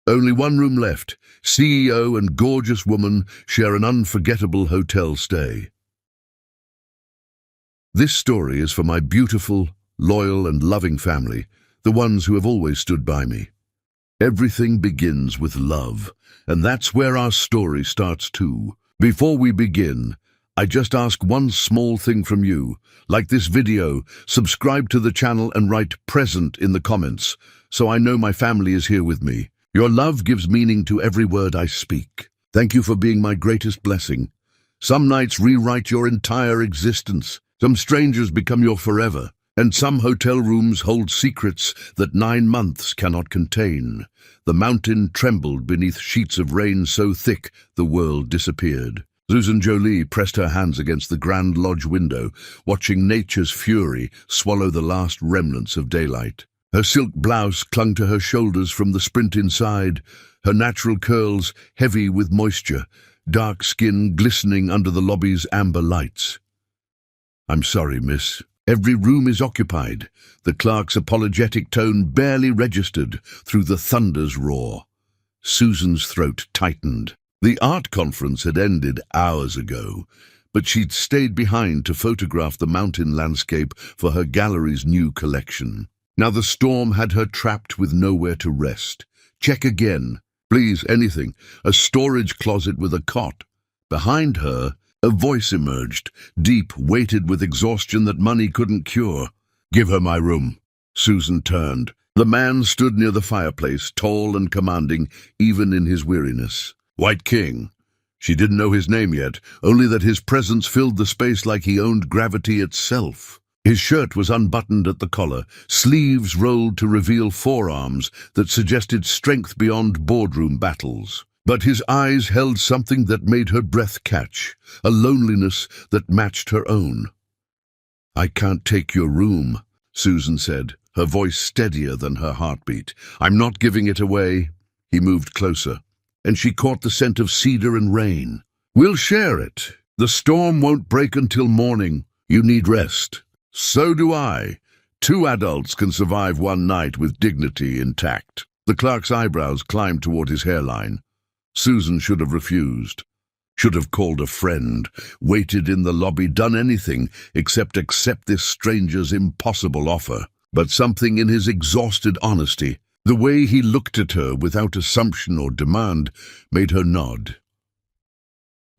Only one room left. CEO and gorgeous woman share an unforgettable hotel stay. This story is for my beautiful, loyal and loving family, the ones who have always stood by me. Everything begins with love, and that's where our story starts too. Before we begin, I just ask one small thing from you. Like this video, subscribe to the channel and write "present" in the comments, so I know my family is here with me. Your love gives meaning to every word I speak. Thank you for being my greatest blessing. Some nights rewrite your entire existence. Some strangers become your forever. And some hotel rooms hold secrets that 9 months cannot contain. The mountain trembled beneath sheets of rain so thick the world disappeared. Susan Jolie pressed her hands against the Grand Lodge window, watching nature's fury swallow the last remnants of daylight. Her silk blouse clung to her shoulders from the sprint inside, her natural curls heavy with moisture, dark skin glistening under the lobby's amber lights. "I'm sorry, miss. Every room is occupied," the clerk's apologetic tone barely registered through the thunder's roar. Susan's throat tightened. The art conference had ended hours ago, but she'd stayed behind to photograph the mountain landscape for her gallery's new collection. Now the storm had her trapped with nowhere to rest. "Check again. Please, anything. A storage closet with a cot." Behind her, a voice emerged, deep, weighted with exhaustion that money couldn't cure. "Give her my room." Susan turned. The man stood near the fireplace, tall and commanding, even in his weariness. White King. She didn't know his name yet, only that his presence filled the space like he owned gravity itself. His shirt was unbuttoned at the collar, sleeves rolled to reveal forearms that suggested strength beyond boardroom battles. But his eyes held something that made her breath catch, a loneliness that matched her own. "I can't take your room," Susan said, her voice steadier than her heartbeat. "I'm not giving it away." He moved closer, and she caught the scent of cedar and rain. "We'll share it. The storm won't break until morning. You need rest." "So do I. 2 adults can survive one night with dignity intact." The clerk's eyebrows climbed toward his hairline. Susan should have refused, should have called a friend, waited in the lobby, done anything except accept this stranger's impossible offer. But something in his exhausted honesty, the way he looked at her without assumption or demand, made her nod.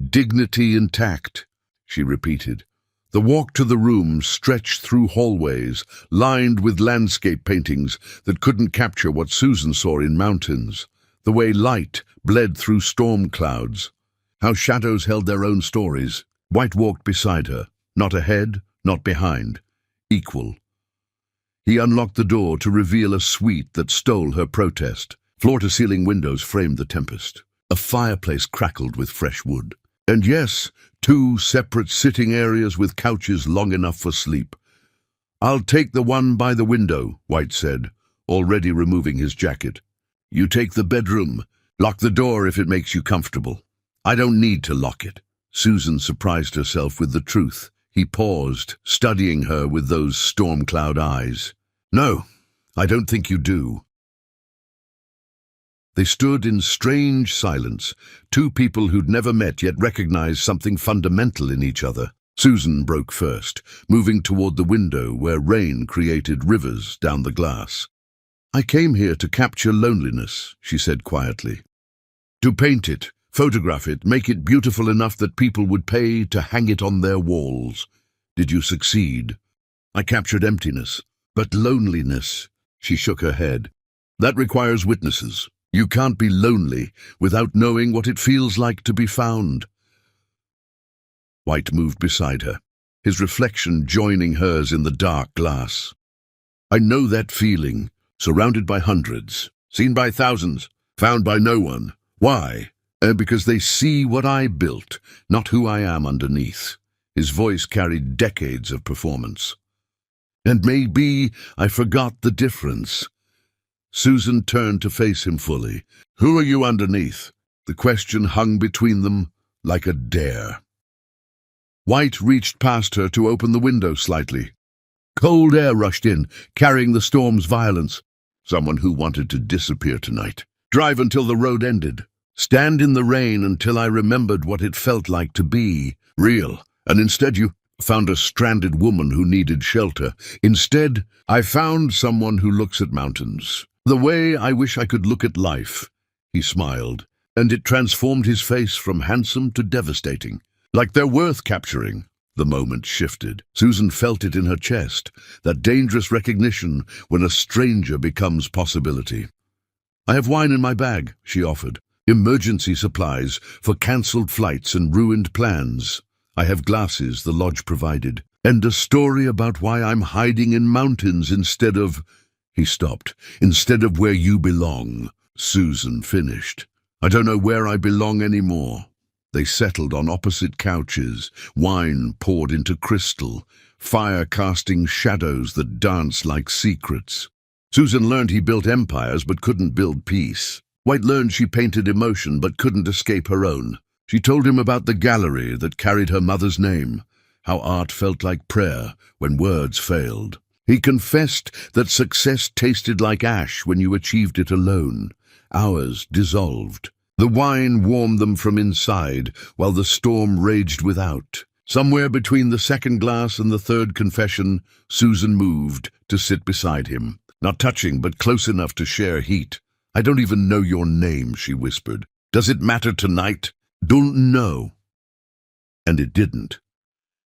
"Dignity intact," she repeated. The walk to the room stretched through hallways, lined with landscape paintings that couldn't capture what Susan saw in mountains. The way light bled through storm clouds, how shadows held their own stories. White walked beside her, not ahead, not behind, equal. He unlocked the door to reveal a suite that stole her protest. Floor-to-ceiling windows framed the tempest. A fireplace crackled with fresh wood. And yes, 2 separate sitting areas with couches long enough for sleep. "I'll take the one by the window," White said, already removing his jacket. "You take the bedroom. Lock the door if it makes you comfortable." "I don't need to lock it." Susan surprised herself with the truth. He paused, studying her with those storm cloud eyes. "No, I don't think you do." They stood in strange silence, 2 people who'd never met yet recognized something fundamental in each other. Susan broke first, moving toward the window where rain created rivers down the glass. "I came here to capture loneliness," she said quietly. "To paint it, photograph it, make it beautiful enough that people would pay to hang it on their walls. Did you succeed?" "I captured emptiness, but loneliness," she shook her head. "That requires witnesses. You can't be lonely without knowing what it feels like to be found." White moved beside her, his reflection joining hers in the dark glass. "I know that feeling. Surrounded by hundreds, seen by thousands, found by no one. Why? Because they see what I built, not who I am underneath." His voice carried decades of performance. "And maybe I forgot the difference." Susan turned to face him fully. "Who are you underneath?" The question hung between them like a dare. White reached past her to open the window slightly. Cold air rushed in, carrying the storm's violence. "Someone who wanted to disappear tonight. Drive until the road ended. Stand in the rain until I remembered what it felt like to be real. And instead you found a stranded woman who needed shelter. Instead, I found someone who looks at mountains the way I wish I could look at life." He smiled, and it transformed his face from handsome to devastating. Like they're worth capturing. The moment shifted. Susan felt it in her chest, that dangerous recognition when a stranger becomes possibility. "I have wine in my bag," she offered. "Emergency supplies for cancelled flights and ruined plans. I have glasses the lodge provided, and a story about why I'm hiding in mountains instead of—" He stopped. "Instead of where you belong," Susan finished. "I don't know where I belong anymore." They settled on opposite couches, wine poured into crystal, fire casting shadows that danced like secrets. Susan learned he built empires but couldn't build peace. White learned she painted emotion but couldn't escape her own. She told him about the gallery that carried her mother's name, how art felt like prayer when words failed. He confessed that success tasted like ash when you achieved it alone. Hours dissolved. The wine warmed them from inside, while the storm raged without. Somewhere between the second glass and the third confession, Susan moved to sit beside him, not touching but close enough to share heat. "I don't even know your name," she whispered. "Does it matter tonight?" "Don't know." And it didn't.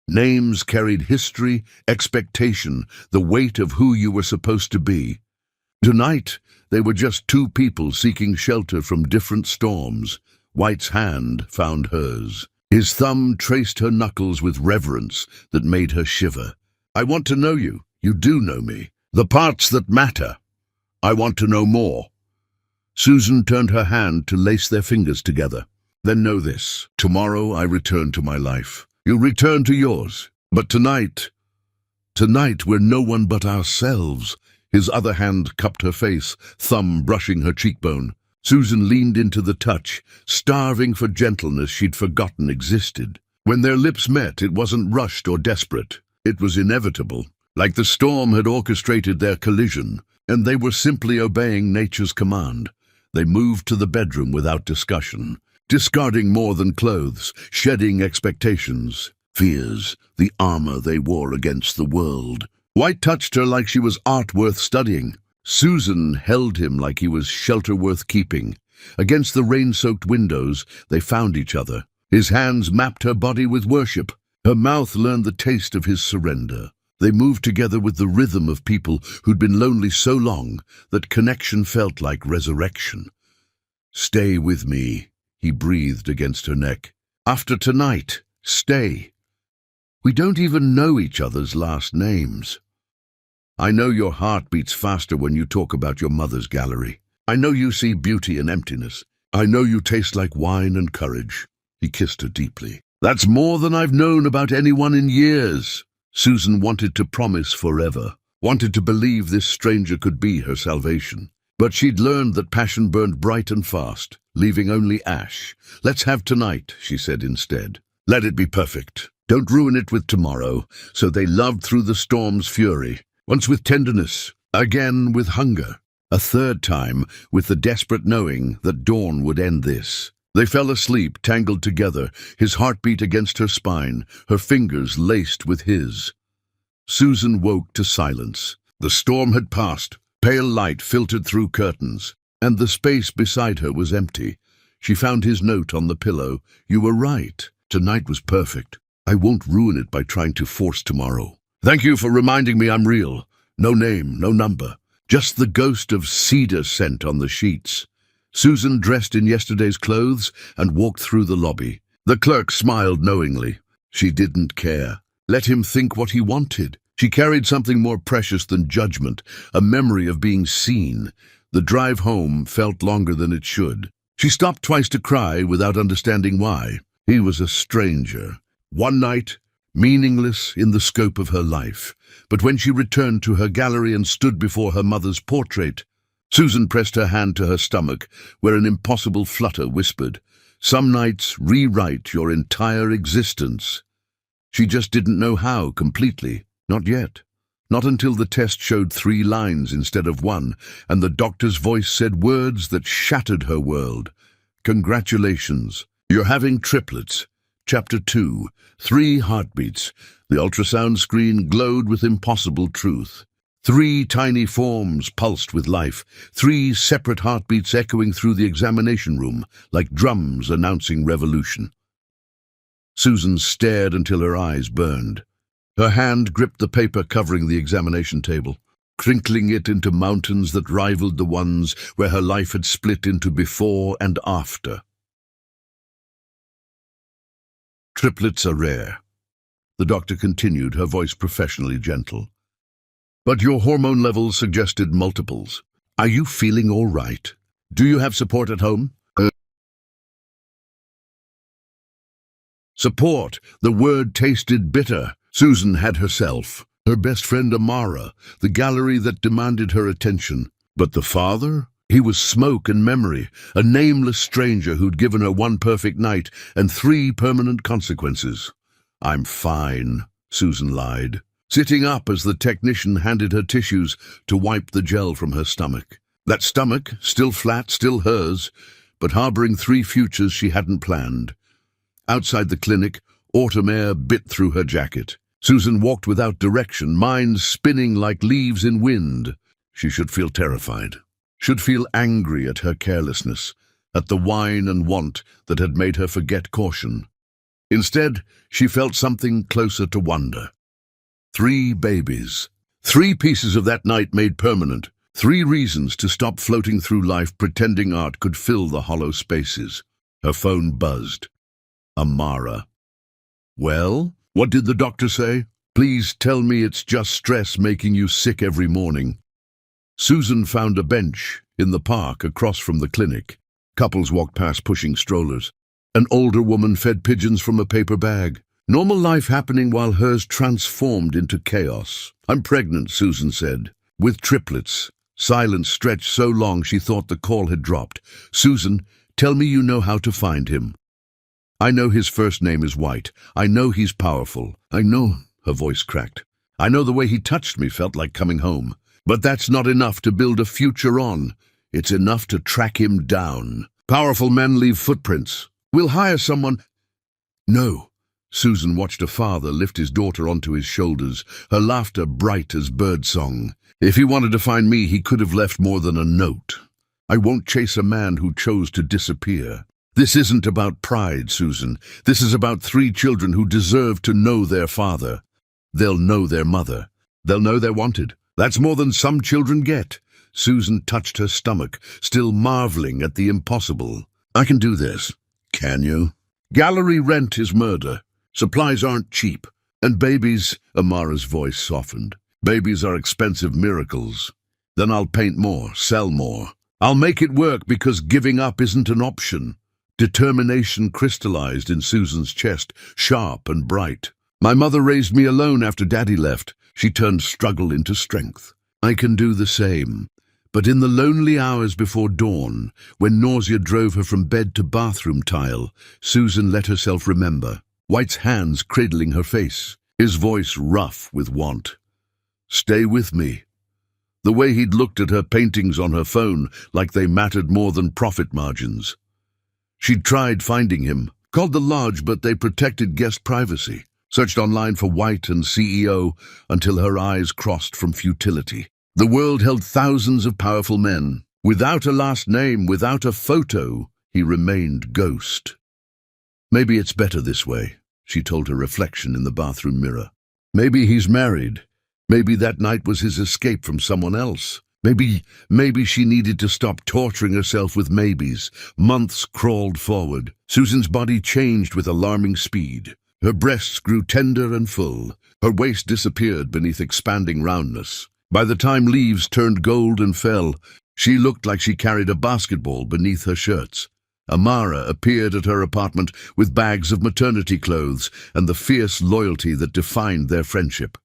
Names carried history, expectation, the weight of who you were supposed to be. Tonight, they were just two people seeking shelter from different storms. White's hand found hers. His thumb traced her knuckles with reverence that made her shiver. "I want to know you. You do know me. The parts that matter. I want to know more." Susan turned her hand to lace their fingers together. "Then know this. Tomorrow I return to my life. You return to yours. But tonight we're no one but ourselves." His other hand cupped her face, thumb brushing her cheekbone. Susan leaned into the touch, starving for gentleness she'd forgotten existed. When their lips met, it wasn't rushed or desperate. It was inevitable, like the storm had orchestrated their collision, and they were simply obeying nature's command. They moved to the bedroom without discussion, discarding more than clothes, shedding expectations, fears, the armor they wore against the world. White touched her like she was art worth studying. Susan held him like he was shelter worth keeping. Against the rain-soaked windows, they found each other. His hands mapped her body with worship. Her mouth learned the taste of his surrender. They moved together with the rhythm of people who'd been lonely so long that connection felt like resurrection. "Stay with me," he breathed against her neck. "After tonight, stay. We don't even know each other's last names. I know your heart beats faster when you talk about your mother's gallery. I know you see beauty in emptiness. I know you taste like wine and courage." He kissed her deeply. "That's more than I've known about anyone in years." Susan wanted to promise forever, wanted to believe this stranger could be her salvation. But she'd learned that passion burned bright and fast, leaving only ash. "Let's have tonight," she said instead. "Let it be perfect. Don't ruin it with tomorrow." So they loved through the storm's fury, once with tenderness, again with hunger, a third time with the desperate knowing that dawn would end this. They fell asleep, tangled together, his heartbeat against her spine, her fingers laced with his. Susan woke to silence. The storm had passed. Pale light filtered through curtains, and the space beside her was empty. She found his note on the pillow. "You were right. Tonight was perfect. I won't ruin it by trying to force tomorrow. Thank you for reminding me I'm real. No name, no number. Just the ghost of cedar scent on the sheets." Susan dressed in yesterday's clothes and walked through the lobby. The clerk smiled knowingly. She didn't care. Let him think what he wanted. She carried something more precious than judgment, a memory of being seen. The drive home felt longer than it should. She stopped twice to cry without understanding why. He was a stranger. One night, meaningless in the scope of her life. But when she returned to her gallery and stood before her mother's portrait, Susan pressed her hand to her stomach, where an impossible flutter whispered, "Some nights rewrite your entire existence." She just didn't know how completely. Not yet. Not until the test showed 3 lines instead of 1, and the doctor's voice said words that shattered her world. Congratulations, you're having triplets. Chapter 2, 3 heartbeats. The ultrasound screen glowed with impossible truth. 3 tiny forms pulsed with life, 3 separate heartbeats echoing through the examination room, like drums announcing revolution. Susan stared until her eyes burned. Her hand gripped the paper covering the examination table, crinkling it into mountains that rivaled the ones where her life had split into before and after. Triplets are rare. The doctor continued, her voice professionally gentle. But your hormone levels suggested multiples. Are you feeling all right? Do you have support at home? Support. The word tasted bitter. Susan had herself, her best friend Amara, the gallery that demanded her attention. But the father? He was smoke and memory, a nameless stranger who'd given her 1 perfect night and 3 permanent consequences. I'm fine, Susan lied, sitting up as the technician handed her tissues to wipe the gel from her stomach. That stomach, still flat, still hers, but harboring 3 futures she hadn't planned. Outside the clinic, autumn air bit through her jacket. Susan walked without direction, mind spinning like leaves in wind. She should feel terrified, should feel angry at her carelessness, at the whine and want that had made her forget caution. Instead, she felt something closer to wonder. 3 babies. 3 pieces of that night made permanent. 3 reasons to stop floating through life pretending art could fill the hollow spaces. Her phone buzzed. Amara. Well, what did the doctor say? Please tell me it's just stress making you sick every morning. Susan found a bench in the park across from the clinic. Couples walked past pushing strollers. An older woman fed pigeons from a paper bag. Normal life happening while hers transformed into chaos. I'm pregnant, Susan said, with triplets. Silence stretched so long she thought the call had dropped. Susan, tell me you know how to find him. I know his first name is White. I know he's powerful. I know, her voice cracked. I know the way he touched me felt like coming home. But that's not enough to build a future on. It's enough to track him down. Powerful men leave footprints. We'll hire someone. No. Susan watched a father lift his daughter onto his shoulders, her laughter bright as birdsong. If he wanted to find me, he could have left more than a note. I won't chase a man who chose to disappear. This isn't about pride, Susan. This is about 3 children who deserve to know their father. They'll know their mother. They'll know they're wanted. That's more than some children get. Susan touched her stomach, still marveling at the impossible. I can do this. Can you? Gallery rent is murder. Supplies aren't cheap. And babies, Amara's voice softened. Babies are expensive miracles. Then I'll paint more, sell more. I'll make it work because giving up isn't an option. Determination crystallized in Susan's chest, sharp and bright. My mother raised me alone after Daddy left. She turned struggle into strength. I can do the same. But in the lonely hours before dawn, when nausea drove her from bed to bathroom tile, Susan let herself remember. White's hands cradling her face, his voice rough with want. Stay with me. The way he'd looked at her paintings on her phone like they mattered more than profit margins. She'd tried finding him, called the lodge, but they protected guest privacy. Searched online for White and CEO until her eyes crossed from futility. The world held thousands of powerful men. Without a last name, without a photo, he remained ghost. Maybe it's better this way, she told her reflection in the bathroom mirror. Maybe he's married. Maybe that night was his escape from someone else. Maybe she needed to stop torturing herself with maybes. Months crawled forward. Susan's body changed with alarming speed. Her breasts grew tender and full. Her waist disappeared beneath expanding roundness. By the time leaves turned gold and fell, she looked like she carried a basketball beneath her shirts. Amara appeared at her apartment with bags of maternity clothes and the fierce loyalty that defined their friendship.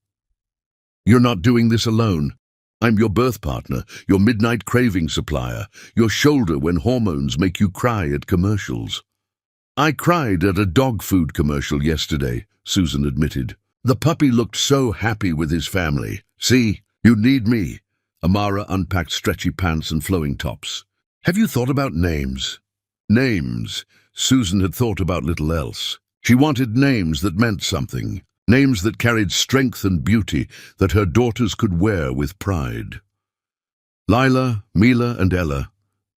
You're not doing this alone. I'm your birth partner, your midnight craving supplier, your shoulder when hormones make you cry at commercials. I cried at a dog food commercial yesterday, Susan admitted. The puppy looked so happy with his family. See, you need me. Amara unpacked stretchy pants and flowing tops. Have you thought about names? Names. Susan had thought about little else. She wanted names that meant something. Names that carried strength and beauty that her daughters could wear with pride. Lila, Mila, and Ella,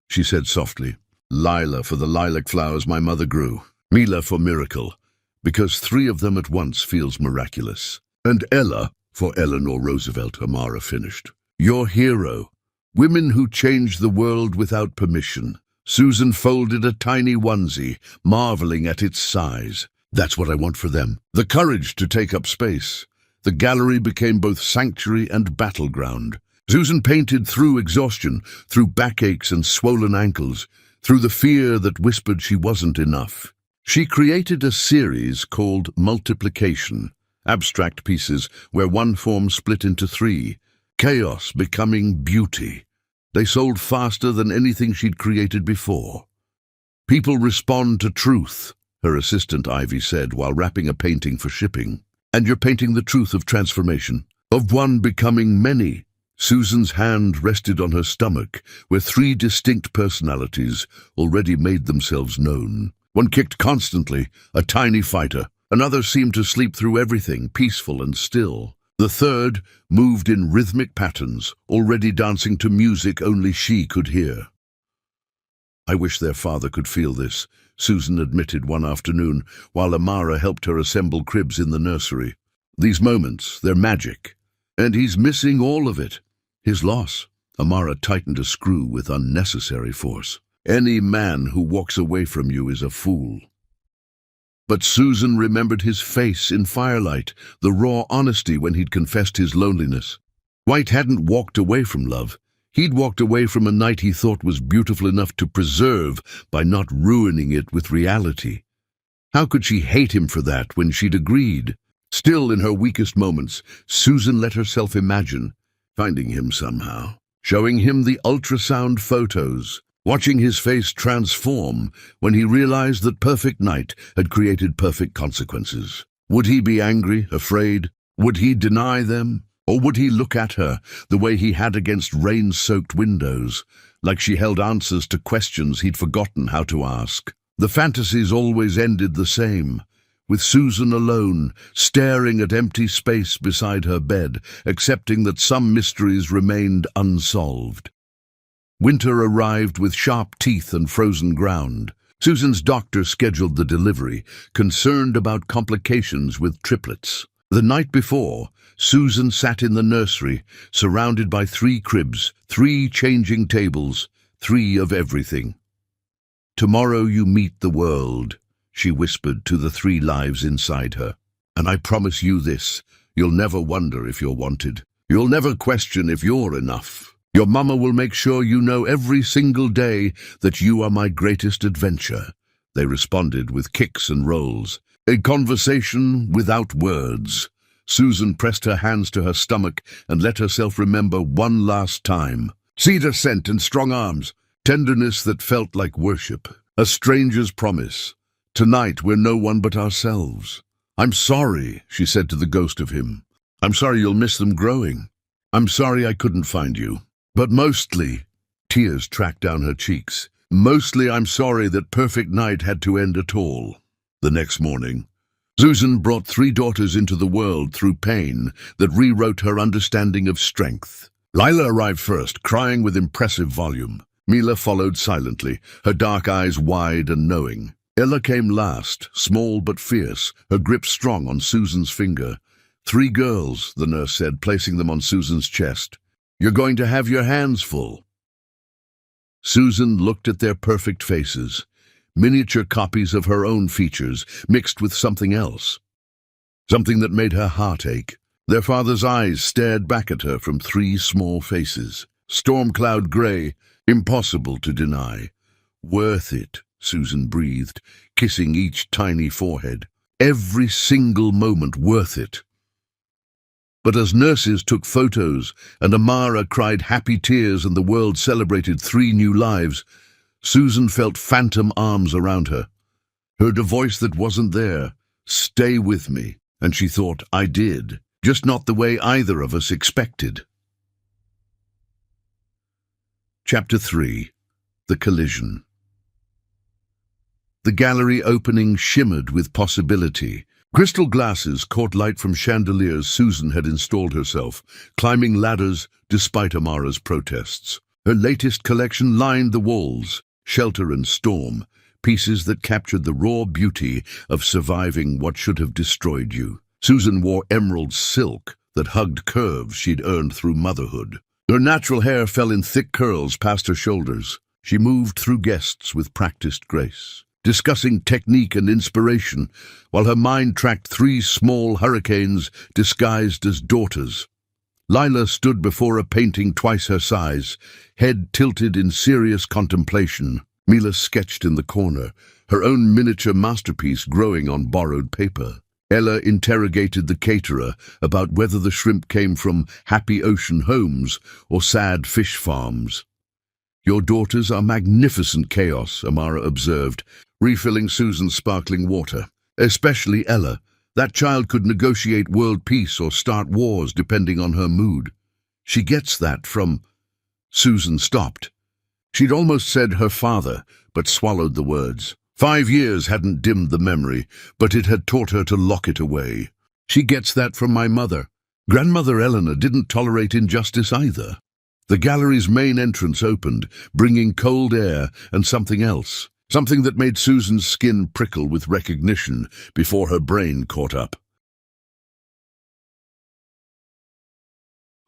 she said softly. Lila for the lilac flowers my mother grew. Mila for miracle, because 3 of them at once feels miraculous. And Ella for Eleanor Roosevelt, Amara finished. Your hero. Women who changed the world without permission. Susan folded a tiny onesie, marveling at its size. That's what I want for them. The courage to take up space. The gallery became both sanctuary and battleground. Susan painted through exhaustion, through backaches and swollen ankles, through the fear that whispered she wasn't enough. She created a series called Multiplication, abstract pieces where one form split into 3, chaos becoming beauty. They sold faster than anything she'd created before. People respond to truth, her assistant Ivy said while wrapping a painting for shipping. And you're painting the truth of transformation, of one becoming many. Susan's hand rested on her stomach, where 3 distinct personalities already made themselves known. One kicked constantly, a tiny fighter. Another seemed to sleep through everything, peaceful and still. The third moved in rhythmic patterns, already dancing to music only she could hear. I wish their father could feel this, Susan admitted one afternoon, while Amara helped her assemble cribs in the nursery. These moments, they're magic. And he's missing all of it. His loss. Amara tightened a screw with unnecessary force. Any man who walks away from you is a fool. But Susan remembered his face in firelight, the raw honesty when he'd confessed his loneliness. White hadn't walked away from love. He'd walked away from a night he thought was beautiful enough to preserve by not ruining it with reality. How could she hate him for that when she'd agreed? Still, in her weakest moments, Susan let herself imagine finding him somehow, showing him the ultrasound photos, watching his face transform when he realized that perfect night had created perfect consequences. Would he be angry, afraid? Would he deny them? Or would he look at her the way he had against rain-soaked windows, like she held answers to questions he'd forgotten how to ask? The fantasies always ended the same, with Susan alone, staring at empty space beside her bed, accepting that some mysteries remained unsolved. Winter arrived with sharp teeth and frozen ground. Susan's doctor scheduled the delivery, concerned about complications with triplets. The night before, Susan sat in the nursery, surrounded by 3 cribs, 3 changing tables, 3 of everything. Tomorrow you meet the world, she whispered to the 3 lives inside her. And I promise you this, you'll never wonder if you're wanted. You'll never question if you're enough. Your mama will make sure you know every single day that you are my greatest adventure. They responded with kicks and rolls. A conversation without words. Susan pressed her hands to her stomach and let herself remember one last time. Cedar scent and strong arms. Tenderness that felt like worship. A stranger's promise. Tonight we're no one but ourselves. I'm sorry, she said to the ghost of him. I'm sorry you'll miss them growing. I'm sorry I couldn't find you. But mostly, tears tracked down her cheeks. Mostly I'm sorry that perfect night had to end at all. The next morning, Susan brought 3 daughters into the world through pain that rewrote her understanding of strength. Lila arrived first, crying with impressive volume. Mila followed silently, her dark eyes wide and knowing. Ella came last, small but fierce, her grip strong on Susan's finger. 3 girls, the nurse said, placing them on Susan's chest. You're going to have your hands full. Susan looked at their perfect faces, miniature copies of her own features, mixed with something else. Something that made her heart ache. Their father's eyes stared back at her from 3 small faces. Storm cloud gray, impossible to deny. Worth it, Susan breathed, kissing each tiny forehead. Every single moment worth it. But as nurses took photos and Amara cried happy tears and the world celebrated 3 new lives, Susan felt phantom arms around her. Heard a voice that wasn't there. Stay with me. And she thought, I did. just not the way either of us expected. Chapter 3. The Collision. The gallery opening shimmered with possibility. Crystal glasses caught light from chandeliers Susan had installed herself, climbing ladders despite Amara's protests. Her latest collection lined the walls, Shelter and Storm, pieces that captured the raw beauty of surviving what should have destroyed you. Susan wore emerald silk that hugged curves she'd earned through motherhood. Her natural hair fell in thick curls past her shoulders. She moved through guests with practiced grace, discussing technique and inspiration, while her mind tracked 3 small hurricanes disguised as daughters. Lila stood before a painting twice her size, head tilted in serious contemplation. Mila sketched in the corner, her own miniature masterpiece growing on borrowed paper. Ella interrogated the caterer about whether the shrimp came from happy ocean homes or sad fish farms. "Your daughters are magnificent chaos," Amara observed, refilling Susan's sparkling water. "Especially Ella. That child could negotiate world peace or start wars depending on her mood. She gets that from—" Susan stopped. She'd almost said her father, but swallowed the words. 5 years hadn't dimmed the memory, but it had taught her to lock it away. "She gets that from my mother. Grandmother Eleanor didn't tolerate injustice either." The gallery's main entrance opened, bringing cold air and something else, something that made Susan's skin prickle with recognition before her brain caught up.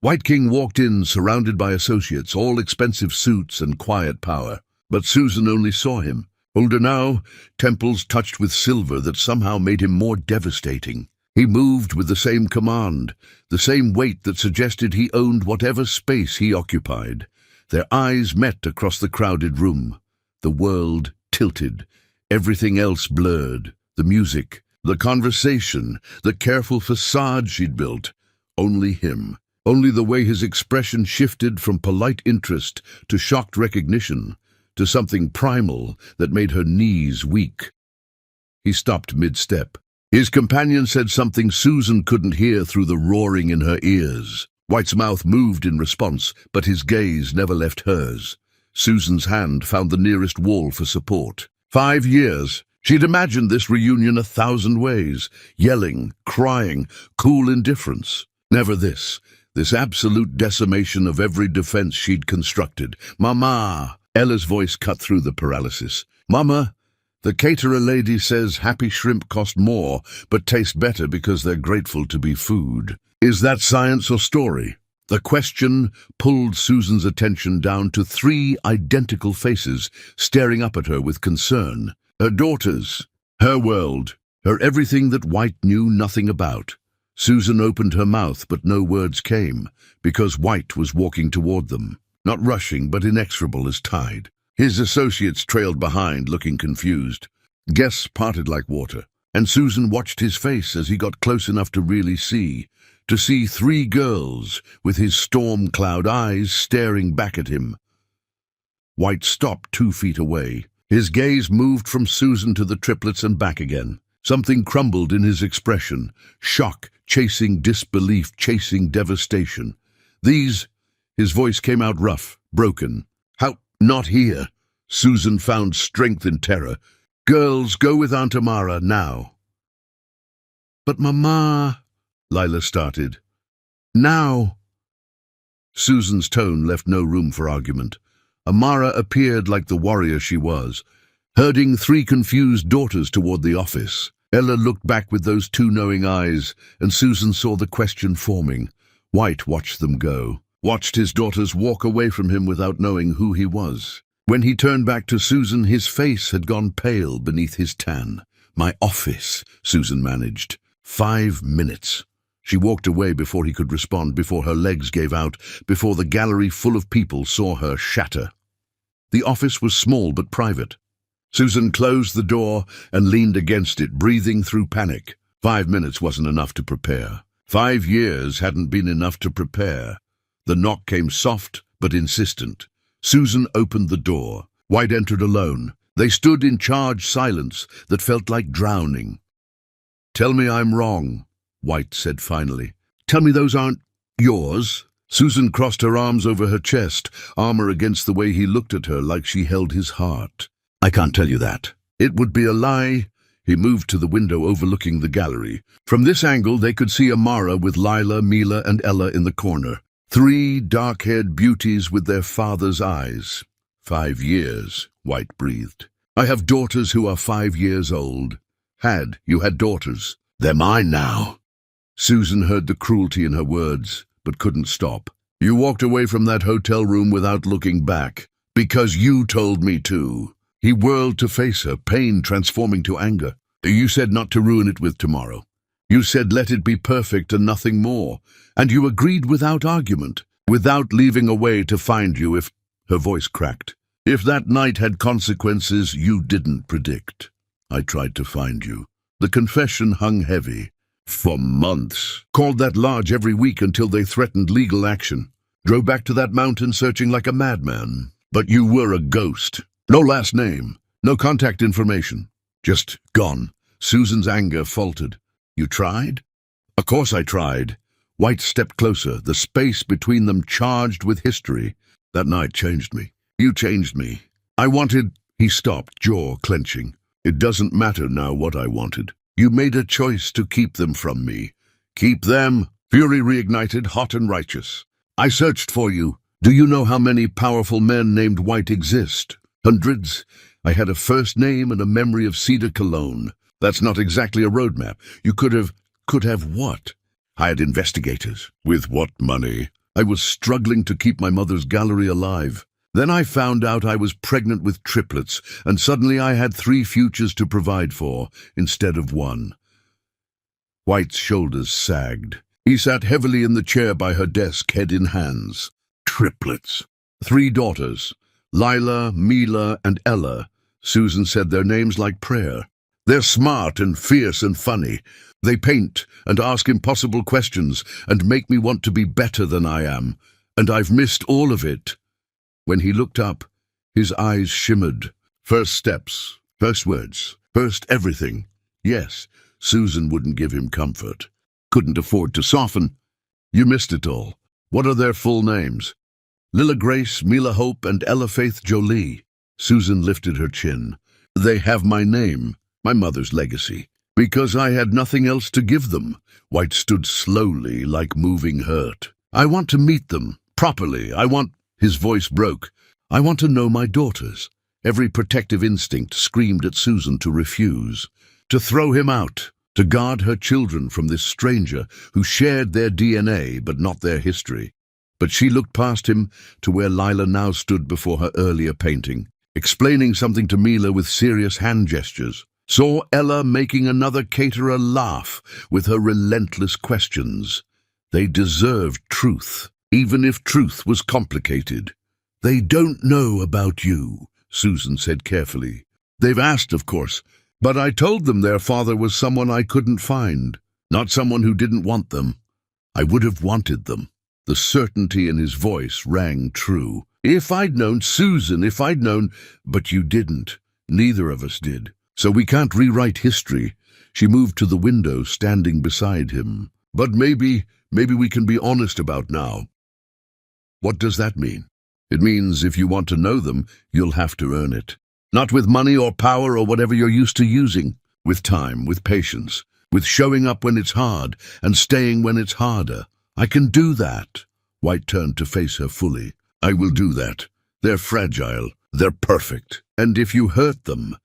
White King walked in, surrounded by associates, all expensive suits and quiet power. But Susan only saw him. Older now, temples touched with silver that somehow made him more devastating. He moved with the same command, the same weight that suggested he owned whatever space he occupied. Their eyes met across the crowded room. The world tilted, everything else blurred. The music, the conversation, the careful facade she'd built. Only him. Only the way his expression shifted from polite interest to shocked recognition, to something primal that made her knees weak. He stopped mid-step. His companion said something Susan couldn't hear through the roaring in her ears. White's mouth moved in response, but his gaze never left hers. Susan's hand found the nearest wall for support. 5 years. She'd imagined this reunion 1,000 ways. Yelling, crying, cool indifference. Never this absolute decimation of every defense she'd constructed. "Mama!" Ella's voice cut through the paralysis. "Mama, the caterer lady says happy shrimp cost more, but taste better because they're grateful to be food. Is that science or story?" The question pulled Susan's attention down to 3 identical faces staring up at her with concern. Her daughters, her world, her everything that White knew nothing about. Susan opened her mouth, but no words came, because White was walking toward them. Not rushing, but inexorable as tide. His associates trailed behind, looking confused. Guests parted like water, and Susan watched his face as he got close enough to really see. To see 3 girls with his storm cloud eyes staring back at him. White stopped 2 feet away. His gaze moved from Susan to the triplets and back again. Something crumbled in his expression. Shock, chasing disbelief, chasing devastation. His voice came out rough, broken. "How? Not here." Susan found strength in terror. "Girls, go with Aunt Amara now." "But Mama," Lila started. "Now." Susan's tone left no room for argument. Amara appeared like the warrior she was, herding 3 confused daughters toward the office. Ella looked back with those 2 knowing eyes, and Susan saw the question forming. White watched them go, watched his daughters walk away from him without knowing who he was. When he turned back to Susan, his face had gone pale beneath his tan. "My office," Susan managed. 5 minutes. She walked away before he could respond, before her legs gave out, before the gallery full of people saw her shatter. The office was small but private. Susan closed the door and leaned against it, breathing through panic. 5 minutes wasn't enough to prepare. 5 years hadn't been enough to prepare. The knock came soft but insistent. Susan opened the door. White entered alone. They stood in charged silence that felt like drowning. "Tell me I'm wrong," White said finally. Tell me those aren't yours." Susan crossed her arms over her chest, armor against the way he looked at her like she held his heart. "I can't tell you that. It would be a lie." He moved to the window overlooking the gallery. From this angle, they could see Amara with Lila, Mila, and Ella in the corner. 3 dark-haired beauties with their father's eyes. 5 years, White breathed. "I have daughters who are 5 years old." You had daughters. They're mine now." Susan heard the cruelty in her words, but couldn't stop. "You walked away from that hotel room without looking back, because you told me to." He whirled to face her, pain transforming to anger. "You said not to ruin it with tomorrow. You said let it be perfect and nothing more. And you agreed without argument, without leaving a way to find you if—" Her voice cracked. "If that night had consequences you didn't predict. I tried to find you." The confession hung heavy. "For months. Called that lodge every week until they threatened legal action. Drove back to that mountain searching like a madman. But you were a ghost. No last name, no contact information. Just gone." Susan's anger faltered. "You tried?" "Of course I tried." White stepped closer, the space between them charged with history. "That night changed me. You changed me. I wanted—" He stopped, jaw clenching. "It doesn't matter now what I wanted. You made a choice to keep them from me." "Keep them?" Fury reignited, hot and righteous. "I searched for you. Do you know how many powerful men named White exist? Hundreds. I had a first name and a memory of cedar cologne. That's not exactly a roadmap. You could have what? Hired investigators. With what money? I was struggling to keep my mother's gallery alive. Then I found out I was pregnant with triplets, and suddenly I had 3 futures to provide for, instead of 1. White's shoulders sagged. He sat heavily in the chair by her desk, head in hands. Triplets. 3 daughters. Lila, Mila, and Ella. Susan said their names like prayer. They're smart and fierce and funny. They paint and ask impossible questions and make me want to be better than I am. And I've missed all of it. When he looked up, his eyes shimmered. First steps, first words, first everything. Yes, Susan wouldn't give him comfort. Couldn't afford to soften. You missed it all. What are their full names? Lila Grace, Mila Hope, and Ella Faith Jolie. Susan lifted her chin. They have my name, my mother's legacy. Because I had nothing else to give them. White stood slowly, like moving hurt. I want to meet them, properly. His voice broke. I want to know my daughters. Every protective instinct screamed at Susan to refuse. To throw him out. To guard her children from this stranger who shared their DNA but not their history. But she looked past him to where Lila now stood before her earlier painting, explaining something to Mila with serious hand gestures. Saw Ella making another caterer laugh with her relentless questions. They deserved truth, even if truth was complicated. They don't know about you, Susan said carefully. They've asked, of course, but I told them their father was someone I couldn't find, not someone who didn't want them. I would have wanted them. The certainty in his voice rang true. If I'd known, Susan, if I'd known, but you didn't. Neither of us did. So we can't rewrite history. She moved to the window, standing beside him. But maybe we can be honest about now. What does that mean? It means if you want to know them, you'll have to earn it. Not with money or power or whatever you're used to using. With time, with patience, with showing up when it's hard and staying when it's harder. I can do that. White turned to face her fully. I will do that. They're fragile. They're perfect. And if you hurt them...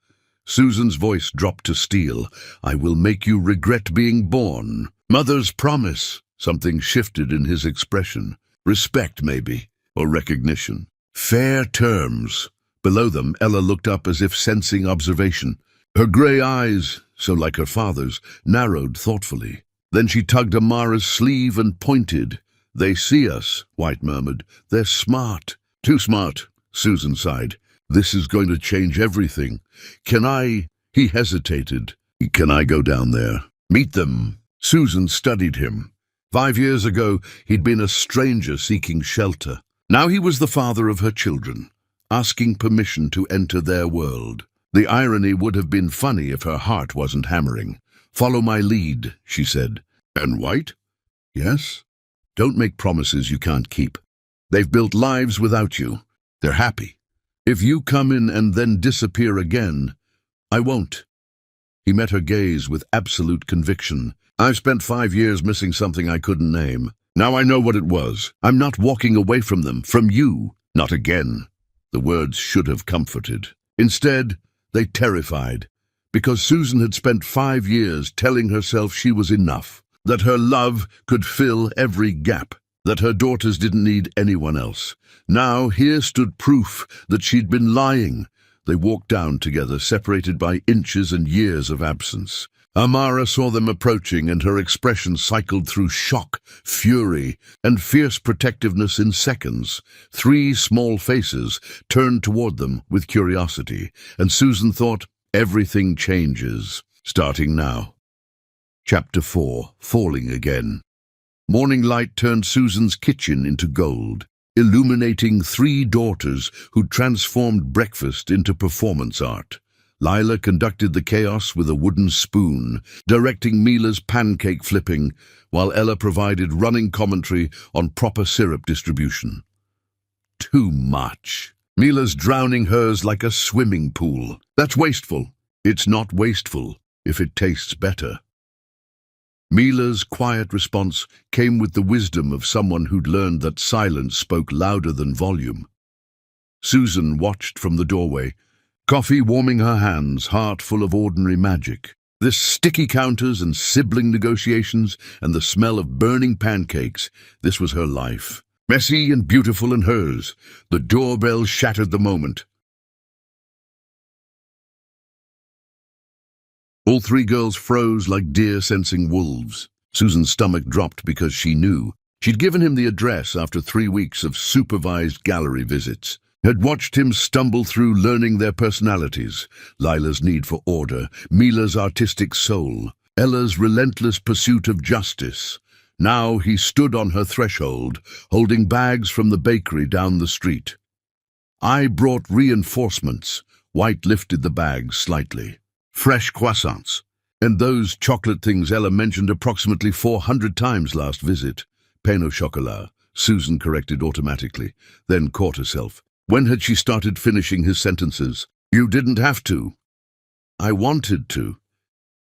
Susan's voice dropped to steel. I will make you regret being born. Mother's promise. Something shifted in his expression. Respect, maybe, or recognition. Fair terms. Below them, Ella looked up as if sensing observation. Her grey eyes, so like her father's, narrowed thoughtfully. Then she tugged Amara's sleeve and pointed. They see us, White murmured. They're smart. Too smart, Susan sighed. This is going to change everything. Can I... He hesitated. Can I go down there? Meet them. Susan studied him. 5 years ago, he'd been a stranger seeking shelter. Now he was the father of her children, asking permission to enter their world. The irony would have been funny if her heart wasn't hammering. Follow my lead, she said. And White? Yes? Don't make promises you can't keep. They've built lives without you. They're happy. If you come in and then disappear again, I won't. He met her gaze with absolute conviction. I've spent 5 years missing something I couldn't name. Now I know what it was. I'm not walking away from them, from you. Not again. The words should have comforted. Instead, they terrified, because Susan had spent 5 years telling herself she was enough, that her love could fill every gap, that her daughters didn't need anyone else. Now here stood proof that she'd been lying. They walked down together, separated by inches and years of absence. Amara saw them approaching, and her expression cycled through shock, fury, and fierce protectiveness in seconds. 3 small faces turned toward them with curiosity, and Susan thought, everything changes, starting now. Chapter 4. Falling Again. Morning light turned Susan's kitchen into gold, illuminating 3 daughters who transformed breakfast into performance art. Lila conducted the chaos with a wooden spoon, directing Mila's pancake flipping, while Ella provided running commentary on proper syrup distribution. Too much. Mila's drowning hers like a swimming pool. That's wasteful. It's not wasteful if it tastes better. Mila's quiet response came with the wisdom of someone who'd learned that silence spoke louder than volume. Susan watched from the doorway, coffee warming her hands, heart full of ordinary magic. This sticky counters and sibling negotiations and the smell of burning pancakes, this was her life. Messy and beautiful and hers. The doorbell shattered the moment. All 3 girls froze like deer sensing wolves. Susan's stomach dropped because she knew. She'd given him the address after 3 weeks of supervised gallery visits. Had watched him stumble through learning their personalities, Lila's need for order, Mila's artistic soul, Ella's relentless pursuit of justice. Now he stood on her threshold, holding bags from the bakery down the street. I brought reinforcements. White lifted the bags slightly. Fresh croissants. And those chocolate things Ella mentioned approximately 400 times last visit. Pain au chocolat, Susan corrected automatically, then caught herself. When had she started finishing his sentences? You didn't have to. I wanted to.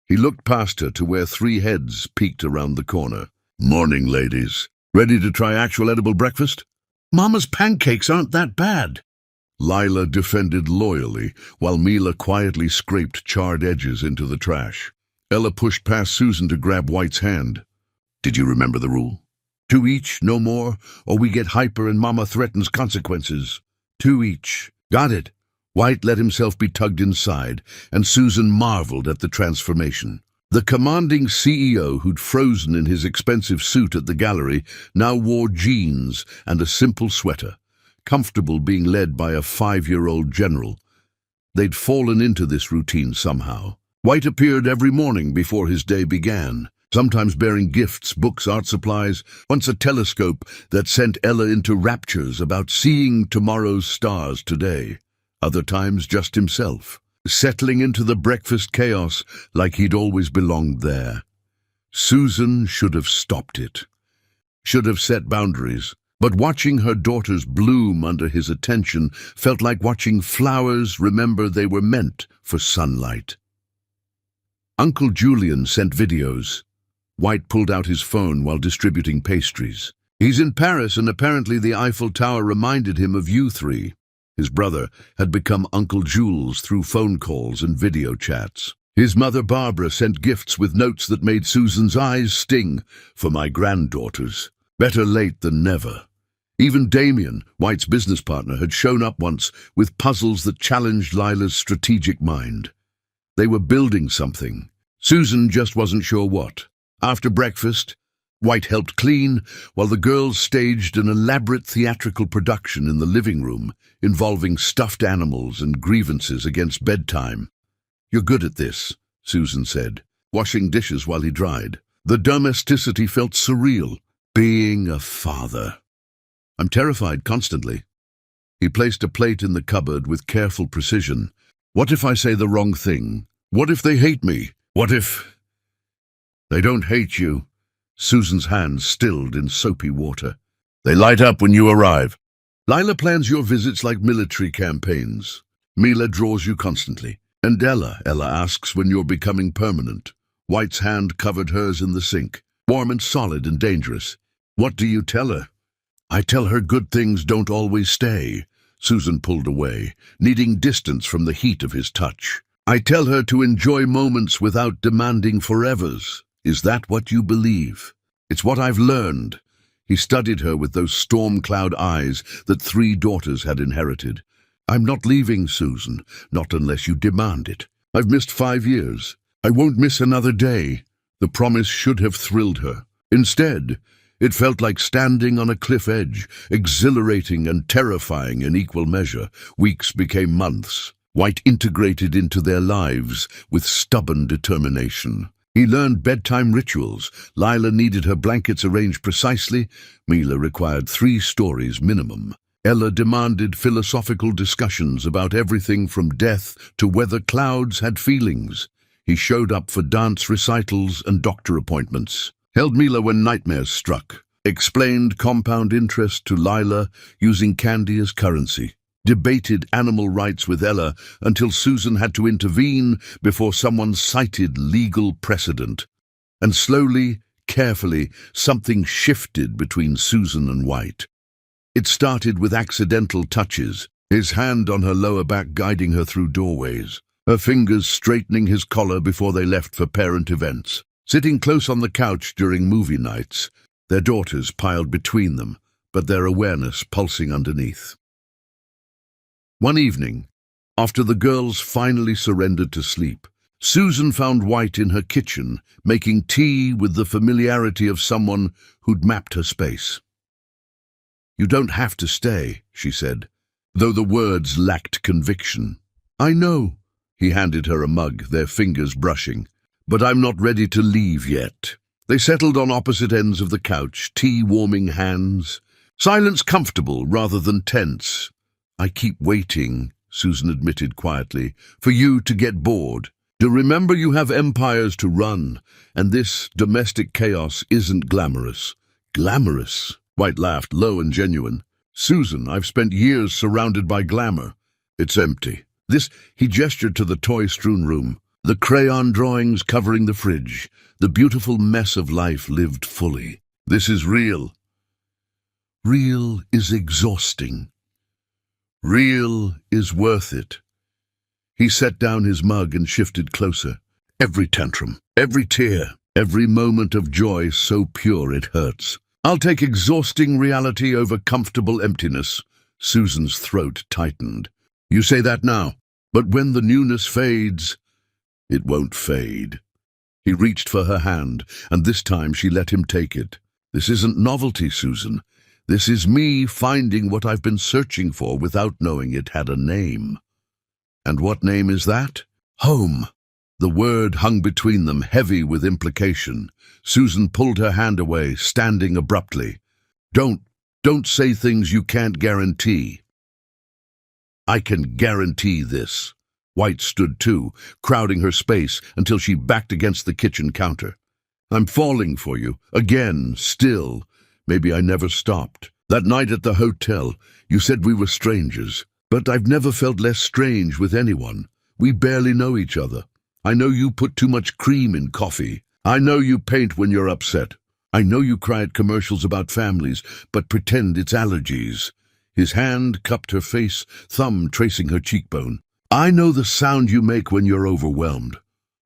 He looked past her to where 3 heads peeked around the corner. Morning, ladies. Ready to try actual edible breakfast? Mama's pancakes aren't that bad. Lila defended loyally, while Mila quietly scraped charred edges into the trash. Ella pushed past Susan to grab White's hand. Did you remember the rule? 2 each, no more, or we get hyper and Mama threatens consequences. 2 each. Got it. White let himself be tugged inside, and Susan marveled at the transformation. The commanding CEO who'd frozen in his expensive suit at the gallery now wore jeans and a simple sweater, comfortable being led by a 5-year-old general. They'd fallen into this routine somehow. White appeared every morning before his day began, sometimes bearing gifts, books, art supplies, once a telescope that sent Ella into raptures about seeing tomorrow's stars today. Other times just himself, settling into the breakfast chaos like he'd always belonged there. Susan should have stopped it, should have set boundaries, but watching her daughters bloom under his attention felt like watching flowers remember they were meant for sunlight. Uncle Julian sent videos. White pulled out his phone while distributing pastries. He's in Paris, and apparently the Eiffel Tower reminded him of you 3. His brother had become Uncle Jules through phone calls and video chats. His mother Barbara sent gifts with notes that made Susan's eyes sting. For my granddaughters. Better late than never. Even Damien, White's business partner, had shown up once with puzzles that challenged Lila's strategic mind. They were building something. Susan just wasn't sure what. After breakfast, White helped clean, while the girls staged an elaborate theatrical production in the living room involving stuffed animals and grievances against bedtime. You're good at this, Susan said, washing dishes while he dried. The domesticity felt surreal, being a father. I'm terrified constantly. He placed a plate in the cupboard with careful precision. What if I say the wrong thing? What if they hate me? What if... They don't hate you. Susan's hands stilled in soapy water. They light up when you arrive. Lila plans your visits like military campaigns. Mila draws you constantly. And Ella asks when you're becoming permanent. White's hand covered hers in the sink, warm and solid and dangerous. What do you tell her? I tell her good things don't always stay. Susan pulled away, needing distance from the heat of his touch. I tell her to enjoy moments without demanding forevers. Is that what you believe? It's what I've learned. He studied her with those storm-cloud eyes that 3 daughters had inherited. I'm not leaving, Susan, not unless you demand it. I've missed 5 years. I won't miss another day. The promise should have thrilled her. Instead, it felt like standing on a cliff edge, exhilarating and terrifying in equal measure. Weeks became months. White integrated into their lives with stubborn determination. He learned bedtime rituals. Lila needed her blankets arranged precisely. Mila required 3 stories minimum. Ella demanded philosophical discussions about everything from death to whether clouds had feelings. He showed up for dance recitals and doctor appointments. Held Mila when nightmares struck. Explained compound interest to Lila using candy as currency. Debated animal rights with Ella until Susan had to intervene before someone cited legal precedent. And slowly, carefully, something shifted between Susan and White. It started with accidental touches, his hand on her lower back guiding her through doorways, her fingers straightening his collar before they left for parent events. Sitting close on the couch during movie nights, their daughters piled between them, but their awareness pulsing underneath. One evening, after the girls finally surrendered to sleep, Susan found White in her kitchen, making tea with the familiarity of someone who'd mapped her space. You don't have to stay, she said, though the words lacked conviction. I know, he handed her a mug, their fingers brushing, but I'm not ready to leave yet. They settled on opposite ends of the couch, tea warming hands, silence comfortable rather than tense. I keep waiting, Susan admitted quietly, for you to get bored. To remember you have empires to run, and this domestic chaos isn't glamorous. Glamorous? White laughed, low and genuine. Susan, I've spent years surrounded by glamour. It's empty. He gestured to the toy-strewn room, the crayon drawings covering the fridge, the beautiful mess of life lived fully. This is real. Real is exhausting. Real is worth it. He set down his mug and shifted closer. Every tantrum, every tear, every moment of joy so pure it hurts. I'll take exhausting reality over comfortable emptiness. Susan's throat tightened. You say that now, but when the newness fades, it won't fade. He reached for her hand, and this time she let him take it. This isn't novelty, Susan. This is me finding what I've been searching for without knowing it had a name. And what name is that? Home. The word hung between them, heavy with implication. Susan pulled her hand away, standing abruptly. Don't say things you can't guarantee. I can guarantee this. White stood too, crowding her space until she backed against the kitchen counter. I'm falling for you, again, still. Maybe I never stopped. That night at the hotel, you said we were strangers, but I've never felt less strange with anyone. We barely know each other. I know you put too much cream in coffee. I know you paint when you're upset. I know you cry at commercials about families, but pretend it's allergies. His hand cupped her face, thumb tracing her cheekbone. I know the sound you make when you're overwhelmed.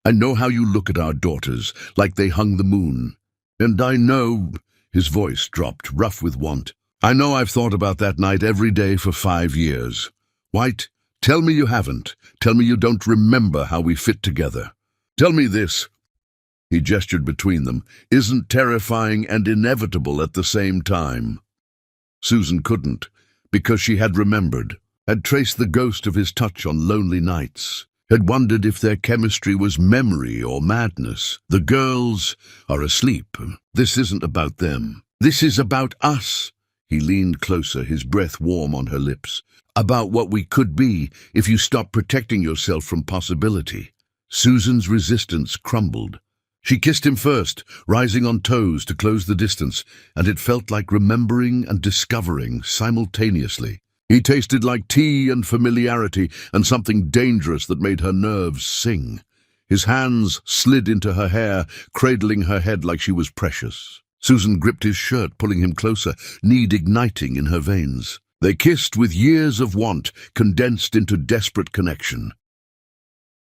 I know how you look at our daughters, like they hung the moon. And I know... His voice dropped, rough with want. I know I've thought about that night every day for 5 years. White, tell me you haven't. Tell me you don't remember how we fit together. Tell me this. He gestured between them. Isn't terrifying and inevitable at the same time. Susan couldn't, because she had remembered, had traced the ghost of his touch on lonely nights, had wondered if their chemistry was memory or madness. The girls are asleep. This isn't about them. This is about us. He leaned closer, his breath warm on her lips. About what we could be if you stopped protecting yourself from possibility. Susan's resistance crumbled. She kissed him first, rising on toes to close the distance, and it felt like remembering and discovering simultaneously. He tasted like tea and familiarity and something dangerous that made her nerves sing. His hands slid into her hair, cradling her head like she was precious. Susan gripped his shirt, pulling him closer, need igniting in her veins. They kissed with years of want, condensed into desperate connection.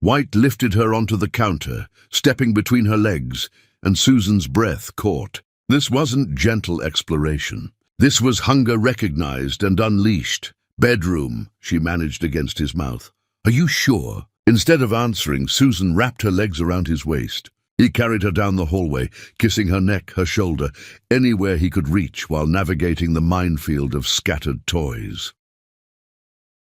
White lifted her onto the counter, stepping between her legs, and Susan's breath caught. This wasn't gentle exploration. This was hunger recognized and unleashed. "Bedroom," she managed against his mouth. "Are you sure?" Instead of answering, Susan wrapped her legs around his waist. He carried her down the hallway, kissing her neck, her shoulder, anywhere he could reach while navigating the minefield of scattered toys.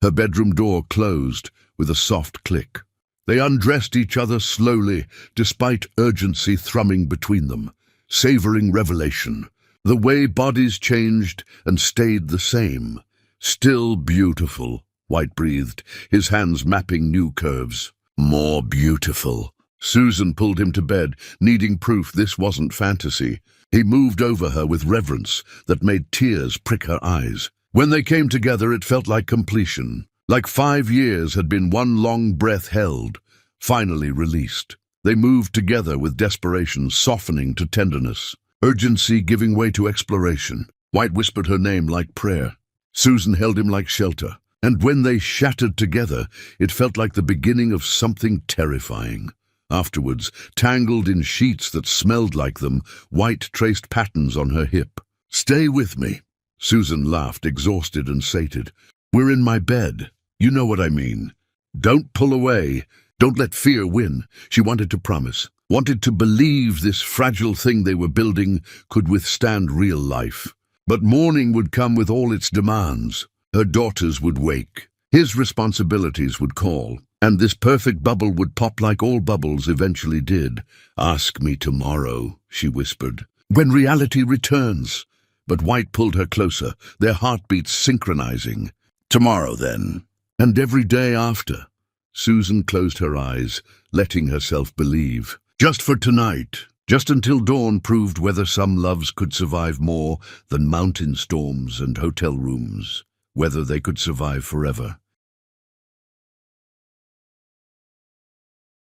Her bedroom door closed with a soft click. They undressed each other slowly, despite urgency thrumming between them, savoring revelation. The way bodies changed and stayed the same. "Still beautiful," White breathed, his hands mapping new curves. "More beautiful." Susan pulled him to bed, needing proof this wasn't fantasy. He moved over her with reverence that made tears prick her eyes. When they came together, it felt like completion. Like 5 years had been one long breath held, finally released. They moved together with desperation softening to tenderness, urgency giving way to exploration. White whispered her name like prayer. Susan held him like shelter. And when they shattered together, it felt like the beginning of something terrifying. Afterwards, tangled in sheets that smelled like them, White traced patterns on her hip. "Stay with me." Susan laughed, exhausted and sated. "We're in my bed. You know what I mean. Don't pull away. Don't let fear win." She wanted to promise, wanted to believe this fragile thing they were building could withstand real life. But morning would come with all its demands. Her daughters would wake. His responsibilities would call. And this perfect bubble would pop like all bubbles eventually did. "Ask me tomorrow," she whispered, "when reality returns." But White pulled her closer, their heartbeats synchronizing. "Tomorrow, then. And every day after." Susan closed her eyes, letting herself believe. Just for tonight, just until dawn proved whether some loves could survive more than mountain storms and hotel rooms, whether they could survive forever.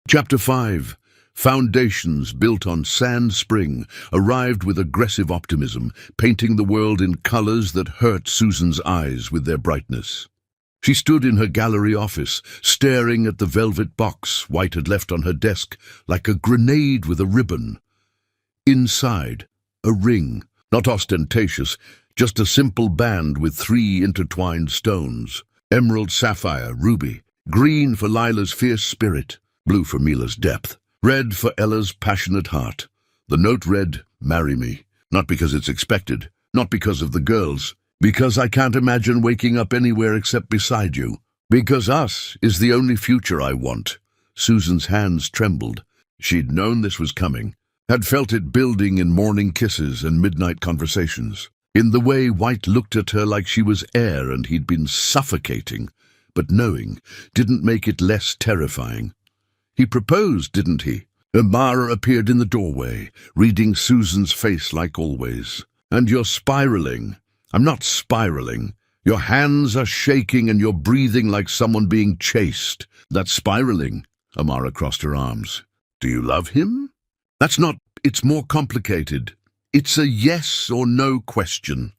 Chapter 5. Foundations built on sand spring arrived with aggressive optimism, painting the world in colors that hurt Susan's eyes with their brightness. She stood in her gallery office, staring at the velvet box White had left on her desk like a grenade with a ribbon. Inside, a ring, not ostentatious, just a simple band with 3 intertwined stones. Emerald, sapphire, ruby, green for Lila's fierce spirit, blue for Mila's depth, red for Ella's passionate heart. The note read, "Marry me," not because it's expected, not because of the girls, because I can't imagine waking up anywhere except beside you. Because us is the only future I want. Susan's hands trembled. She'd known this was coming, had felt it building in morning kisses and midnight conversations, in the way White looked at her like she was air and he'd been suffocating, but knowing didn't make it less terrifying. He proposed, didn't he? Amara appeared in the doorway, reading Susan's face like always. "And you're spiraling." "I'm not spiraling. Your hands are shaking and you're breathing like someone being chased." "That's spiraling." Amara crossed her arms. "Do you love him?" "That's not. It's more complicated. It's a yes or no question."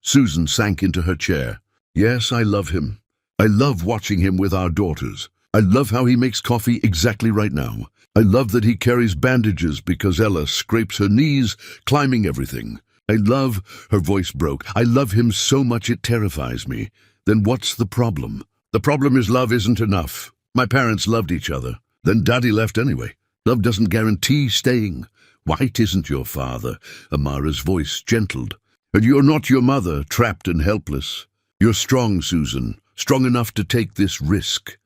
Susan sank into her chair. "Yes, I love him. I love watching him with our daughters. I love how he makes coffee exactly right now. I love that he carries bandages because Ella scrapes her knees, climbing everything. I love," her voice broke, "I love him so much it terrifies me. Then what's the problem?" "The problem is love isn't enough. My parents loved each other. Then Daddy left anyway. Love doesn't guarantee staying. White isn't your father." Amara's voice gentled. "And you're not your mother, trapped and helpless. You're strong, Susan, strong enough to take this risk."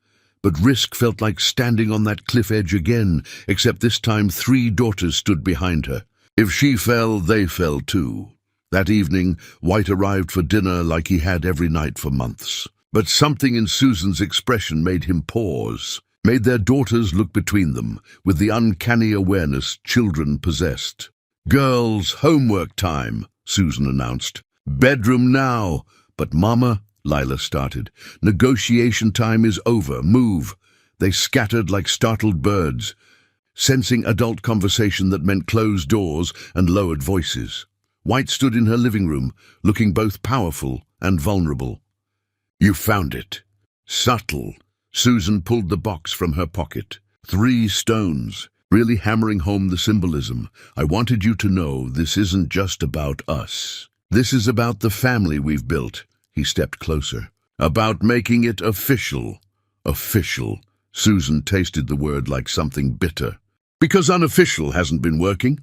But risk felt like standing on that cliff edge again, except this time 3 daughters stood behind her. If she fell, they fell too. That evening, White arrived for dinner like he had every night for months. But something in Susan's expression made him pause. made their daughters look between them with the uncanny awareness children possessed. "Girls, homework time," Susan announced. "Bedroom now." "But Mama," Lila started. "Negotiation time is over. Move." They scattered like startled birds, sensing adult conversation that meant closed doors and lowered voices. White stood in her living room, looking both powerful and vulnerable. "You found it." "Subtle." Susan pulled the box from her pocket. 3 stones, really hammering home the symbolism. "I wanted you to know this isn't just about us. This is about the family we've built." He stepped closer. "About making it official." Official. Susan tasted the word like something bitter. "Because unofficial hasn't been working.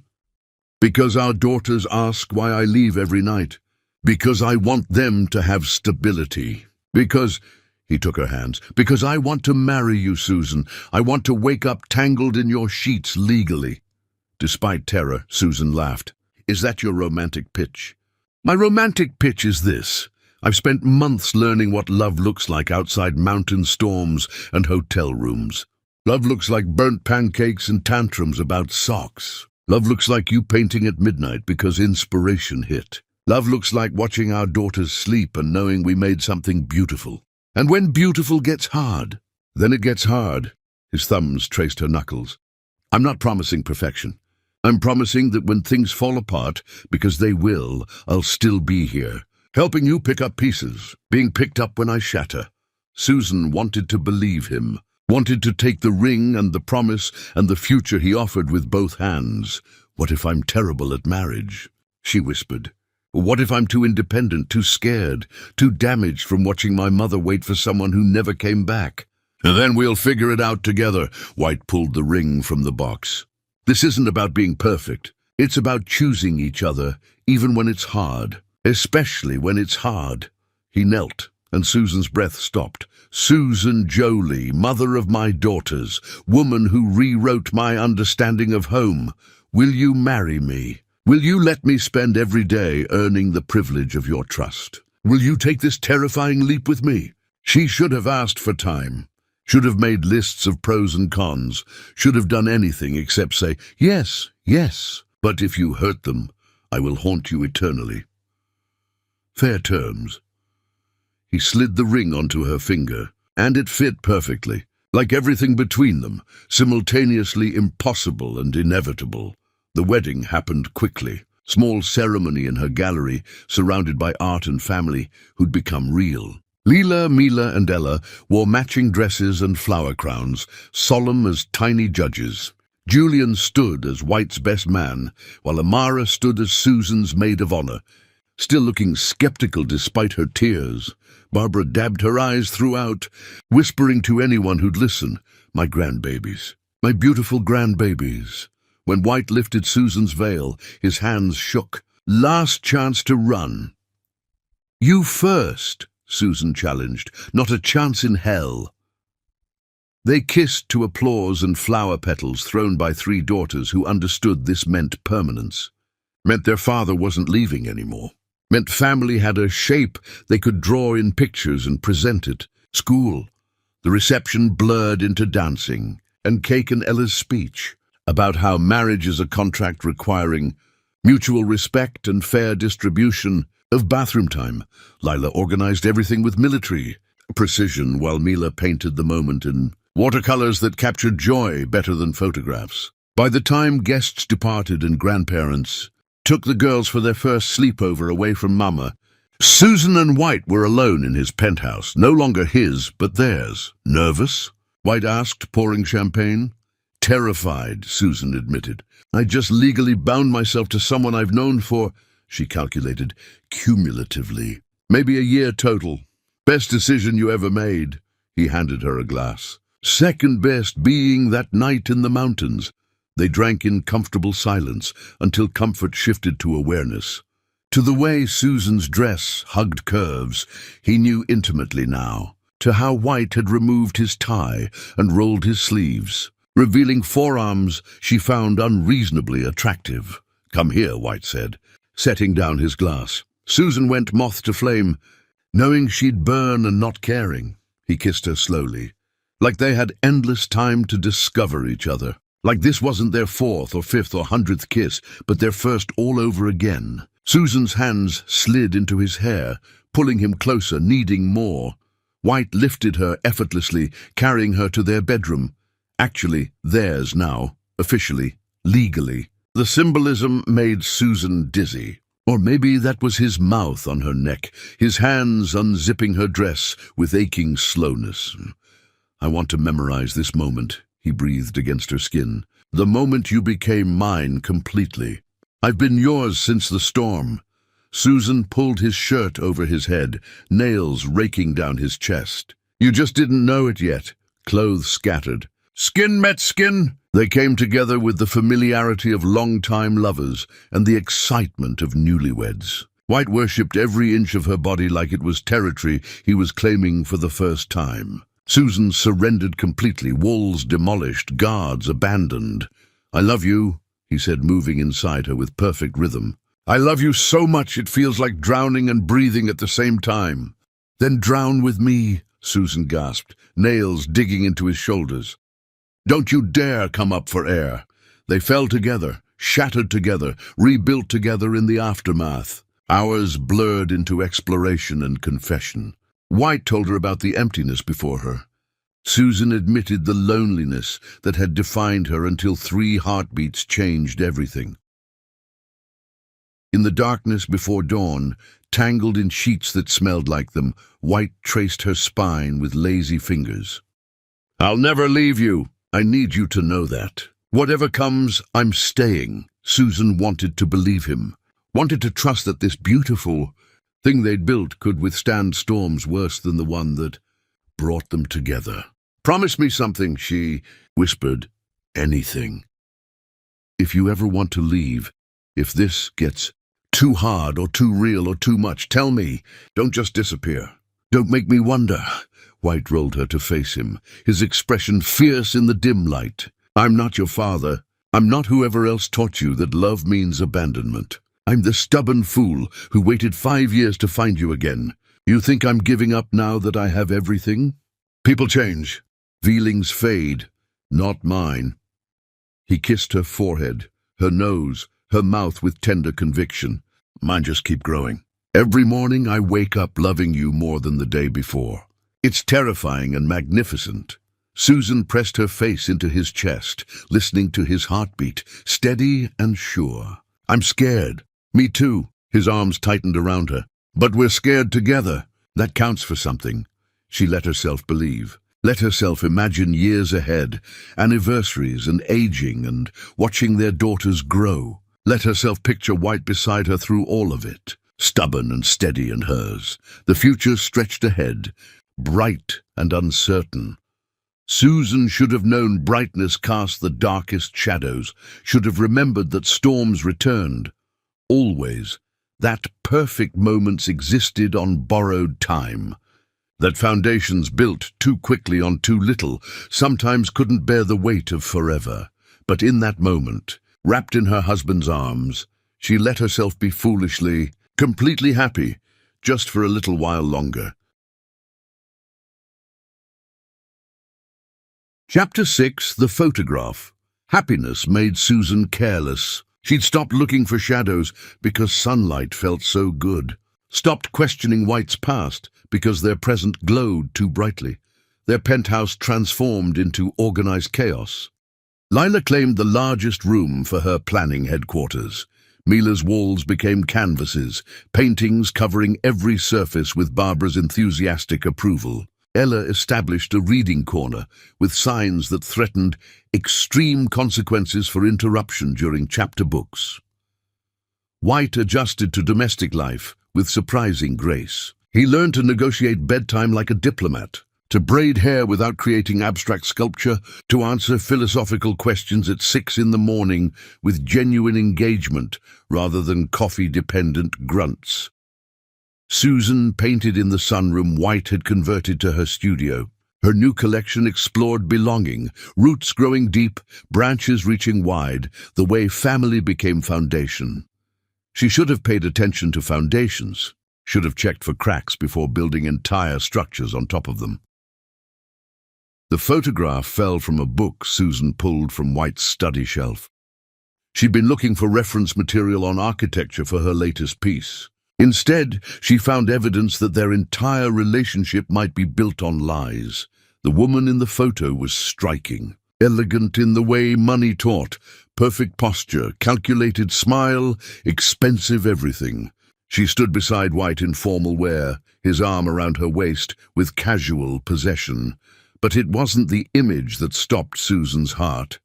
Because our daughters ask why I leave every night. Because I want them to have stability. Because—" He took her hands. "Because I want to marry you, Susan. I want to wake up tangled in your sheets legally." Despite terror, Susan laughed. "Is that your romantic pitch?" "My romantic pitch is this. I've spent months learning what love looks like outside mountain storms and hotel rooms. Love looks like burnt pancakes and tantrums about socks. Love looks like you painting at midnight because inspiration hit. Love looks like watching our daughters sleep and knowing we made something beautiful. And when beautiful gets hard, then it gets hard." His thumbs traced her knuckles. "I'm not promising perfection. I'm promising that when things fall apart, because they will, I'll still be here, helping you pick up pieces, being picked up when I shatter." Susan wanted to believe him, wanted to take the ring and the promise and the future he offered with both hands. "What if I'm terrible at marriage?" she whispered. "What if I'm too independent, too scared, too damaged from watching my mother wait for someone who never came back?" "And then we'll figure it out together." White pulled the ring from the box. "This isn't about being perfect. It's about choosing each other, even when it's hard. Especially when it's hard." He knelt, and Susan's breath stopped. "Susan Jolie, mother of my daughters, woman who rewrote my understanding of home, will you marry me? Will you let me spend every day earning the privilege of your trust? Will you take this terrifying leap with me?" She should have asked for time, should have made lists of pros and cons, should have done anything except say, "Yes, yes, but if you hurt them, I will haunt you eternally." Fair terms. He slid the ring onto her finger, and it fit perfectly, like everything between them, simultaneously impossible and inevitable. The wedding happened quickly. Small ceremony in her gallery, surrounded by art and family who'd become real. Leela, Mila, and Ella wore matching dresses and flower crowns, solemn as tiny judges. Julian stood as White's best man, while Amara stood as Susan's maid of honor. Still looking skeptical despite her tears, Barbara dabbed her eyes throughout, whispering to anyone who'd listen, "My grandbabies, my beautiful grandbabies." When White lifted Susan's veil, his hands shook. "Last chance to run." "You first," Susan challenged. "Not a chance in hell." They kissed to applause and flower petals thrown by 3 daughters who understood this meant permanence. Meant their father wasn't leaving anymore. Meant family had a shape they could draw in pictures and present it. School. The reception blurred into dancing, and Cake and Ella's speech about how marriage is a contract requiring mutual respect and fair distribution of bathroom time. Lila organized everything with military precision, while Mila painted the moment in watercolors that captured joy better than photographs. By the time guests departed and grandparents took the girls for their first sleepover away from Mama, Susan and White were alone in his penthouse, no longer his, but theirs. "Nervous?" White asked, pouring champagne. "Terrified," Susan admitted. "I just legally bound myself to someone I've known for," she calculated, "cumulatively. Maybe a year total. Best decision you ever made." He handed her a glass. "Second best being that night in the mountains." They drank in comfortable silence until comfort shifted to awareness. To the way Susan's dress hugged curves, he knew intimately now. To how White had removed his tie and rolled his sleeves, revealing forearms she found unreasonably attractive. "Come here," White said, setting down his glass. Susan went moth to flame, knowing she'd burn and not caring. He kissed her slowly. like they had endless time to discover each other. Like this wasn't their fourth or fifth or 100th kiss, but their first all over again. Susan's hands slid into his hair, pulling him closer, needing more. White lifted her effortlessly, carrying her to their bedroom. Actually, theirs now, officially, legally. The symbolism made Susan dizzy. Or maybe that was his mouth on her neck, his hands unzipping her dress with aching slowness. "I want to memorize this moment," he breathed against her skin. "The moment you became mine completely. I've been yours since the storm." Susan pulled his shirt over his head, nails raking down his chest. "You just didn't know it yet." Clothes scattered. Skin met skin. They came together with the familiarity of long-time lovers and the excitement of newlyweds. White worshipped every inch of her body like it was territory he was claiming for the first time. Susan surrendered completely, walls demolished, guards abandoned. "I love you," he said, moving inside her with perfect rhythm. "I love you so much it feels like drowning and breathing at the same time." "Then drown with me," Susan gasped, nails digging into his shoulders. "Don't you dare come up for air." They fell together, shattered together, rebuilt together in the aftermath. Hours blurred into exploration and confession. White told her about the emptiness before her. Susan admitted the loneliness that had defined her until 3 heartbeats changed everything. In the darkness before dawn, tangled in sheets that smelled like them, White traced her spine with lazy fingers. "I'll never leave you. I need you to know that. Whatever comes, I'm staying." Susan wanted to believe him, wanted to trust that this beautiful thing they'd built could withstand storms worse than the one that brought them together. "Promise me something," she whispered. "Anything. If you ever want to leave, if this gets too hard or too real or too much, tell me. Don't just disappear. Don't make me wonder." White rolled her to face him, his expression fierce in the dim light. "I'm not your father. I'm not whoever else taught you that love means abandonment. I'm the stubborn fool who waited 5 years to find you again. You think I'm giving up now that I have everything? People change. Feelings fade. Not mine." He kissed her forehead, her nose, her mouth with tender conviction. "Mine just keep growing. Every morning I wake up loving you more than the day before. It's terrifying and magnificent." Susan pressed her face into his chest, listening to his heartbeat, steady and sure. "I'm scared." "Me too." His arms tightened around her. "But we're scared together. That counts for something." She let herself believe. Let herself imagine years ahead, anniversaries and aging and watching their daughters grow. Let herself picture White beside her through all of it, stubborn and steady in hers. The future stretched ahead, bright and uncertain. Susan should have known brightness cast the darkest shadows, should have remembered that storms returned. Always, that perfect moments existed on borrowed time. That foundations built too quickly on too little sometimes couldn't bear the weight of forever. But in that moment, wrapped in her husband's arms, she let herself be foolishly, completely happy, just for a little while longer. Chapter 6, The Photograph. Happiness made Susan careless. She'd stopped looking for shadows because sunlight felt so good. Stopped questioning White's past because their present glowed too brightly. Their penthouse transformed into organized chaos. Lila claimed the largest room for her planning headquarters. Mila's walls became canvases, paintings covering every surface with Barbara's enthusiastic approval. Ella established a reading corner with signs that threatened extreme consequences for interruption during chapter books. White adjusted to domestic life with surprising grace. He learned to negotiate bedtime like a diplomat, to braid hair without creating abstract sculpture, to answer philosophical questions at 6 in the morning with genuine engagement rather than coffee-dependent grunts. Susan painted in the sunroom White had converted to her studio. Her new collection explored belonging, roots growing deep, branches reaching wide, the way family became foundation. She should have paid attention to foundations, should have checked for cracks before building entire structures on top of them. The photograph fell from a book Susan pulled from White's study shelf. She'd been looking for reference material on architecture for her latest piece. Instead, she found evidence that their entire relationship might be built on lies. The woman in the photo was striking, elegant in the way money taught, perfect posture, calculated smile, expensive everything. She stood beside White in formal wear, his arm around her waist, with casual possession. But it wasn't the image that stopped Susan's heart.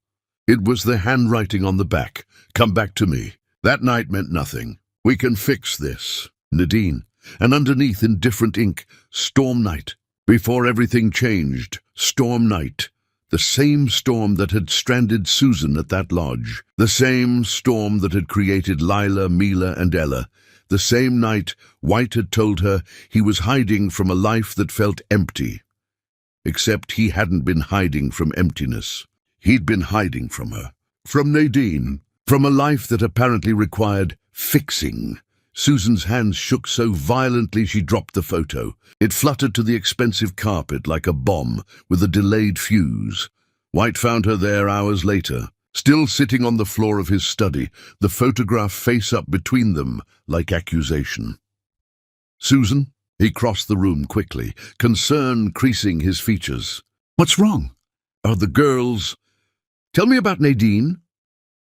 It was the handwriting on the back. "Come back to me." That night meant nothing. "We can fix this, Nadine." And underneath in different ink, "Storm Night." Before everything changed, Storm Night. The same storm that had stranded Susan at that lodge. The same storm that had created Lila, Mila, and Ella. The same night White had told her he was hiding from a life that felt empty. Except he hadn't been hiding from emptiness. He'd been hiding from her. From Nadine. From a life that apparently required fixing. Susan's hands shook so violently she dropped the photo. It fluttered to the expensive carpet like a bomb with a delayed fuse. White found her there hours later, still sitting on the floor of his study, the photograph face up between them like accusation. "Susan?" He crossed the room quickly, concern creasing his features. "What's wrong? Are the girls—" "Tell me about Nadine."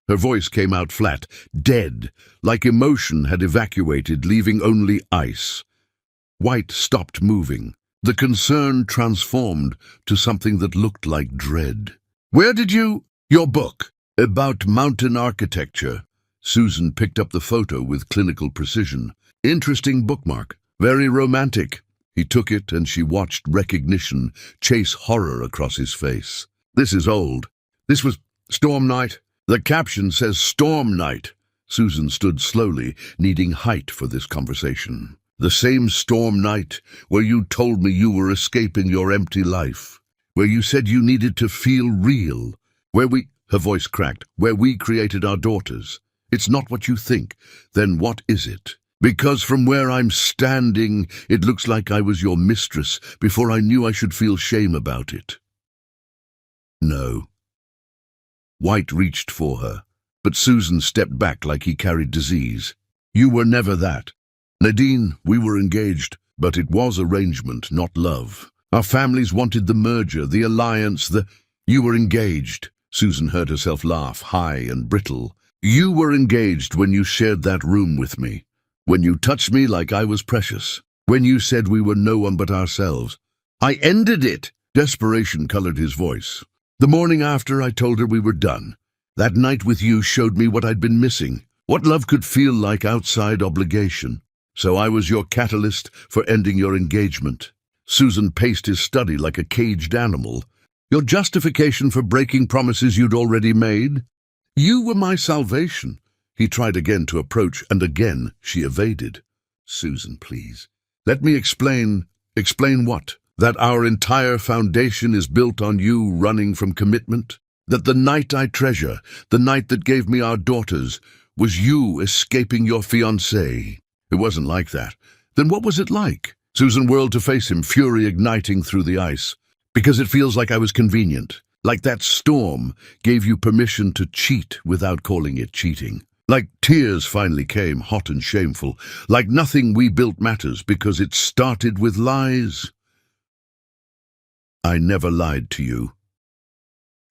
Her voice came out flat, dead, like emotion had evacuated, leaving only ice. White stopped moving. The concern transformed to something that looked like dread. "Where did you—" "Your book. About mountain architecture." Susan picked up the photo with clinical precision. "Interesting bookmark. Very romantic." He took it and she watched recognition chase horror across his face. "This is old. This was Storm Night." "The caption says Storm Night." Susan stood slowly, needing height for this conversation. "The same Storm Night where you told me you were escaping your empty life. Where you said you needed to feel real. Where we—" her voice cracked, "where we created our daughters. It's not what you think. Then what is it? Because from where I'm standing, it looks like I was your mistress before I knew I should feel shame about it." "No." White reached for her, but Susan stepped back like he carried disease. "You were never that. Nadine, we were engaged, but it was arrangement, not love. Our families wanted the merger, the alliance, You were engaged." Susan heard herself laugh, high and brittle. "You were engaged when you shared that room with me. When you touched me like I was precious. When you said we were no one but ourselves. I ended it." Desperation colored his voice. "The morning after, I told her we were done. That night with you showed me what I'd been missing, what love could feel like outside obligation. So I was your catalyst for ending your engagement." Susan paced his study like a caged animal. "Your justification for breaking promises you'd already made? You were my salvation." He tried again to approach, and again she evaded. "Susan, please. Let me explain." "Explain what? That our entire foundation is built on you running from commitment? That the night I treasure, the night that gave me our daughters, was you escaping your fiancé?" "It wasn't like that." "Then what was it like?" Susan whirled to face him, fury igniting through the ice. "Because it feels like I was convenient. Like that storm gave you permission to cheat without calling it cheating. Like tears finally came, hot and shameful. Like nothing we built matters because it started with lies." "I never lied to you.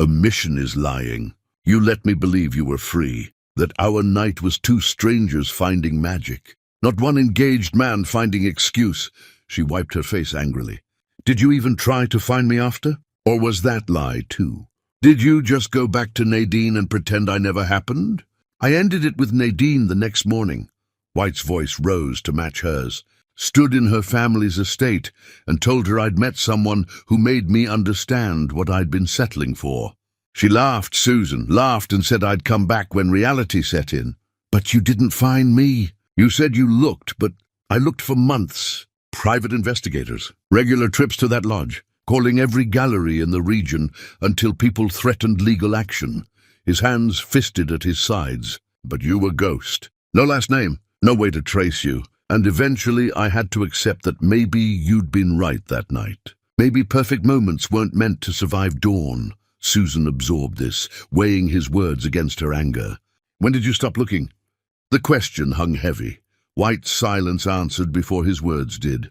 Omission is lying. You let me believe you were free, that our night was two strangers finding magic, not one engaged man finding excuse." She wiped her face angrily. "Did you even try to find me after? Or was that lie too? Did you just go back to Nadine and pretend I never happened?" "I ended it with Nadine the next morning." White's voice rose to match hers. "Stood in her family's estate and told her I'd met someone who made me understand what I'd been settling for." She laughed, Susan, laughed and said I'd come back when reality set in. "But you didn't find me. You said you looked, but I looked for months. Private investigators, regular trips to that lodge, calling every gallery in the region until people threatened legal action." His hands fisted at his sides. "But you were ghost. No last name, no way to trace you. And eventually I had to accept that maybe you'd been right that night. Maybe perfect moments weren't meant to survive dawn. Susan absorbed this, weighing his words against her anger. When did you stop looking? The question hung heavy. White's silence answered before his words did.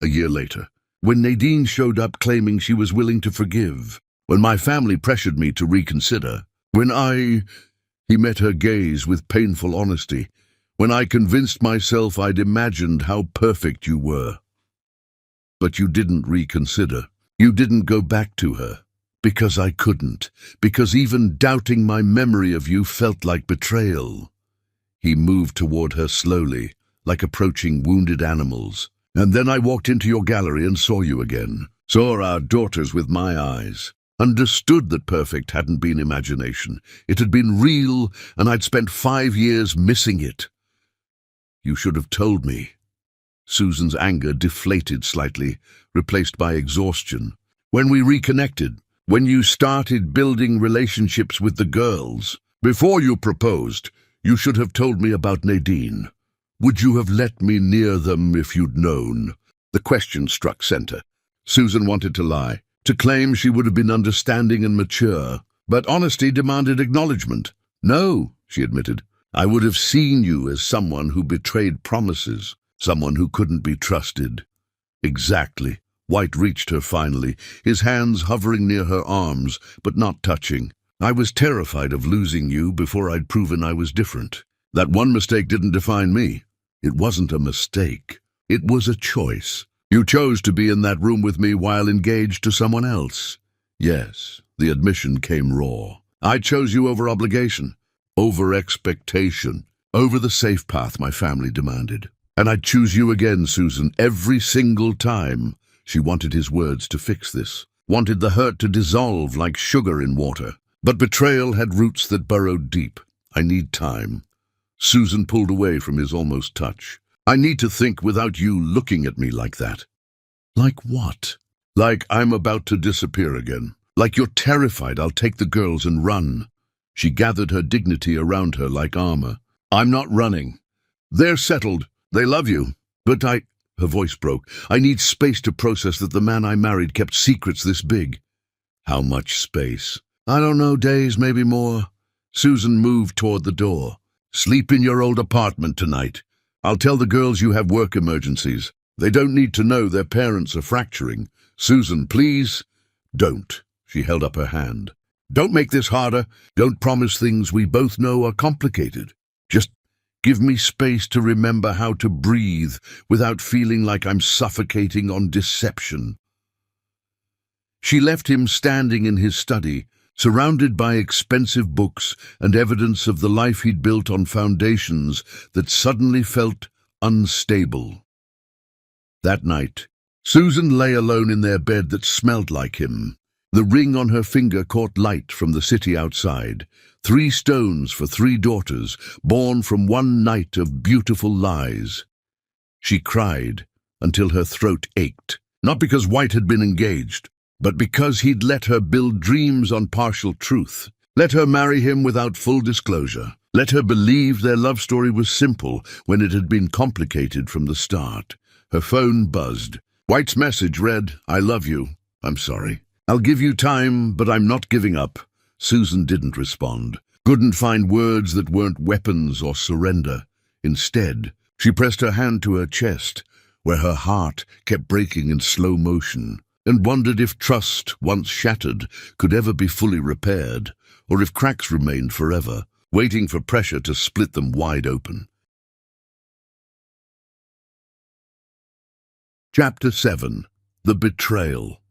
A year later, when Nadine showed up claiming she was willing to forgive, when my family pressured me to reconsider, he met her gaze with painful honesty, when I convinced myself I'd imagined how perfect you were. But you didn't reconsider. You didn't go back to her. Because I couldn't. Because even doubting my memory of you felt like betrayal. He moved toward her slowly, like approaching wounded animals. And then I walked into your gallery and saw you again. Saw our daughters with my eyes. Understood that perfect hadn't been imagination. It had been real, and I'd spent 5 years missing it. You should have told me. Susan's anger deflated slightly, replaced by exhaustion. When we reconnected, when you started building relationships with the girls, before you proposed, you should have told me about Nadine. Would you have let me near them if you'd known? The question struck center. Susan wanted to lie, to claim she would have been understanding and mature, but honesty demanded acknowledgement. No, she admitted. I would have seen you as someone who betrayed promises, someone who couldn't be trusted. Exactly. White reached her finally, his hands hovering near her arms, but not touching. I was terrified of losing you before I'd proven I was different. That one mistake didn't define me. It wasn't a mistake. It was a choice. You chose to be in that room with me while engaged to someone else. Yes, the admission came raw. I chose you over obligation, over expectation, over the safe path my family demanded. And I'd choose you again, Susan, every single time. She wanted his words to fix this, wanted the hurt to dissolve like sugar in water. But betrayal had roots that burrowed deep. I need time. Susan pulled away from his almost touch. I need to think without you looking at me like that. Like what? Like I'm about to disappear again. Like you're terrified I'll take the girls and run. She gathered her dignity around her like armor. I'm not running. They're settled. They love you. But her voice broke. I need space to process that the man I married kept secrets this big. How much space? I don't know, days, maybe more. Susan moved toward the door. Sleep in your old apartment tonight. I'll tell the girls you have work emergencies. They don't need to know their parents are fracturing. Susan, please, don't. She held up her hand. Don't make this harder. Don't promise things we both know are complicated. Just give me space to remember how to breathe without feeling like I'm suffocating on deception. She left him standing in his study, surrounded by expensive books and evidence of the life he'd built on foundations that suddenly felt unstable. That night, Susan lay alone in their bed that smelled like him. The ring on her finger caught light from the city outside. 3 stones for 3 daughters, born from one night of beautiful lies. She cried until her throat ached, not because White had been engaged, but because he'd let her build dreams on partial truth. Let her marry him without full disclosure. Let her believe their love story was simple when it had been complicated from the start. Her phone buzzed. White's message read, I love you. I'm sorry. I'll give you time, but I'm not giving up. Susan didn't respond. Couldn't find words that weren't weapons or surrender. Instead, she pressed her hand to her chest, where her heart kept breaking in slow motion, and wondered if trust, once shattered, could ever be fully repaired, or if cracks remained forever, waiting for pressure to split them wide open. Chapter 7. The Betrayal.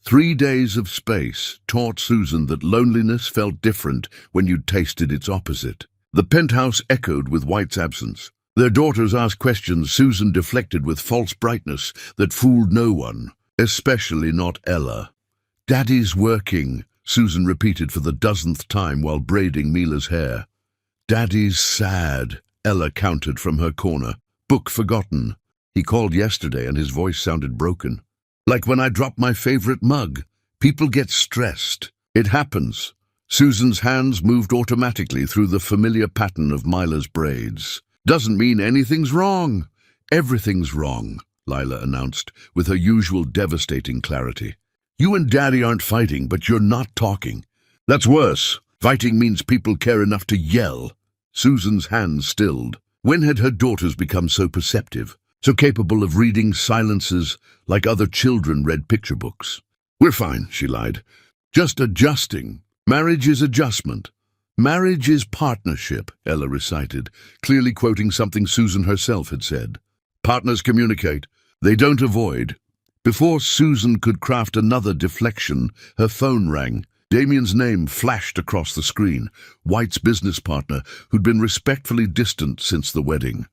3 days of space taught Susan that loneliness felt different when you'd tasted its opposite. The penthouse echoed with White's absence. Their daughters asked questions Susan deflected with false brightness that fooled no one, especially not Ella. Daddy's working, Susan repeated for the dozenth time while braiding Mila's hair. Daddy's sad, Ella countered from her corner. Book forgotten. He called yesterday and his voice sounded broken. Like when I drop my favorite mug. People get stressed. It happens. Susan's hands moved automatically through the familiar pattern of Mila's braids. Doesn't mean anything's wrong. Everything's wrong. Lila announced, with her usual devastating clarity. You and Daddy aren't fighting, but you're not talking. That's worse. Fighting means people care enough to yell. Susan's hands stilled. When had her daughters become so perceptive, so capable of reading silences like other children read picture books? We're fine, she lied. Just adjusting. Marriage is adjustment. Marriage is partnership, Ella recited, clearly quoting something Susan herself had said. Partners communicate. They don't avoid. Before Susan could craft another deflection, her phone rang. Damien's name flashed across the screen, White's business partner, who'd been respectfully distant since the wedding.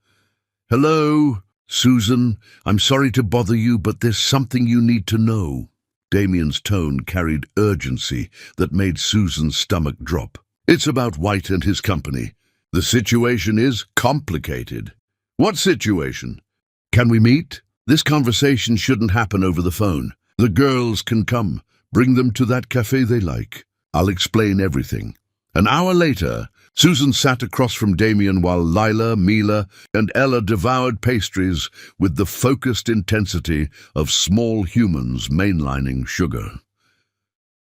Hello, Susan. I'm sorry to bother you, but there's something you need to know. Damien's tone carried urgency that made Susan's stomach drop. It's about White and his company. The situation is complicated. What situation? Can we meet? This conversation shouldn't happen over the phone. The girls can come. Bring them to that cafe they like. I'll explain everything. An hour later, Susan sat across from Damien while Lila, Mila, and Ella devoured pastries with the focused intensity of small humans mainlining sugar.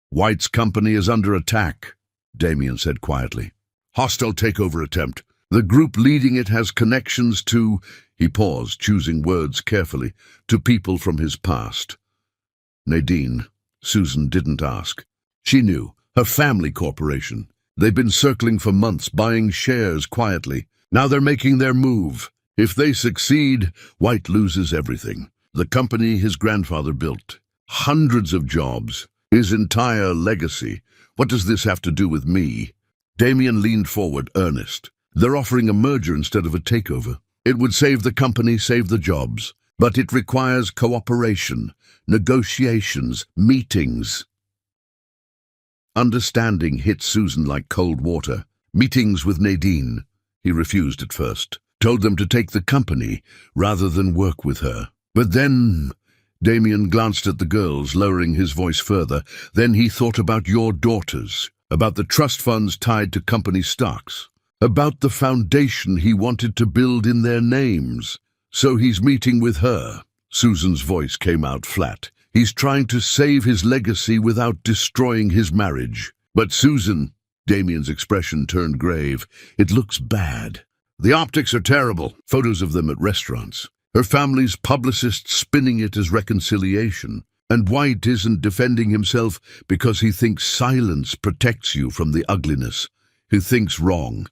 White's company is under attack, Damien said quietly. Hostile takeover attempt. The group leading it has connections to, he paused, choosing words carefully, to people from his past. Nadine. Susan didn't ask. She knew. Her family corporation. They've been circling for months, buying shares quietly. Now they're making their move. If they succeed, White loses everything. The company his grandfather built. Hundreds of jobs. His entire legacy. What does this have to do with me? Damien leaned forward, earnest. They're offering a merger instead of a takeover. It would save the company, save the jobs. But it requires cooperation, negotiations, meetings. Understanding hit Susan like cold water. Meetings with Nadine. He refused at first. Told them to take the company rather than work with her. But then... Damien glanced at the girls, lowering his voice further. Then he thought about your daughters, about the trust funds tied to company stocks, about the foundation he wanted to build in their names. So he's meeting with her. Susan's voice came out flat. He's trying to save his legacy without destroying his marriage. But Susan, Damien's expression turned grave. It looks bad. The optics are terrible. Photos of them at restaurants. Her family's publicists spinning it as reconciliation. And White isn't defending himself because he thinks silence protects you from the ugliness. He thinks wrong.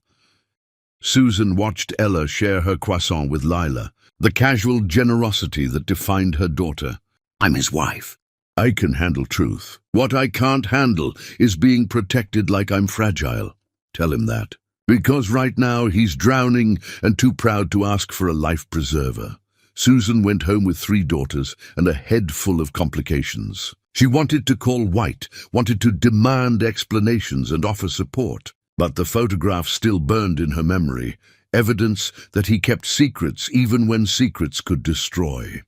Susan watched Ella share her croissant with Lila, the casual generosity that defined her daughter. I'm his wife. I can handle truth. What I can't handle is being protected like I'm fragile. Tell him that. Because right now he's drowning and too proud to ask for a life preserver. Susan went home with 3 daughters and a head full of complications. She wanted to call White, wanted to demand explanations and offer support. But the photograph still burned in her memory, evidence that he kept secrets even when secrets could destroy.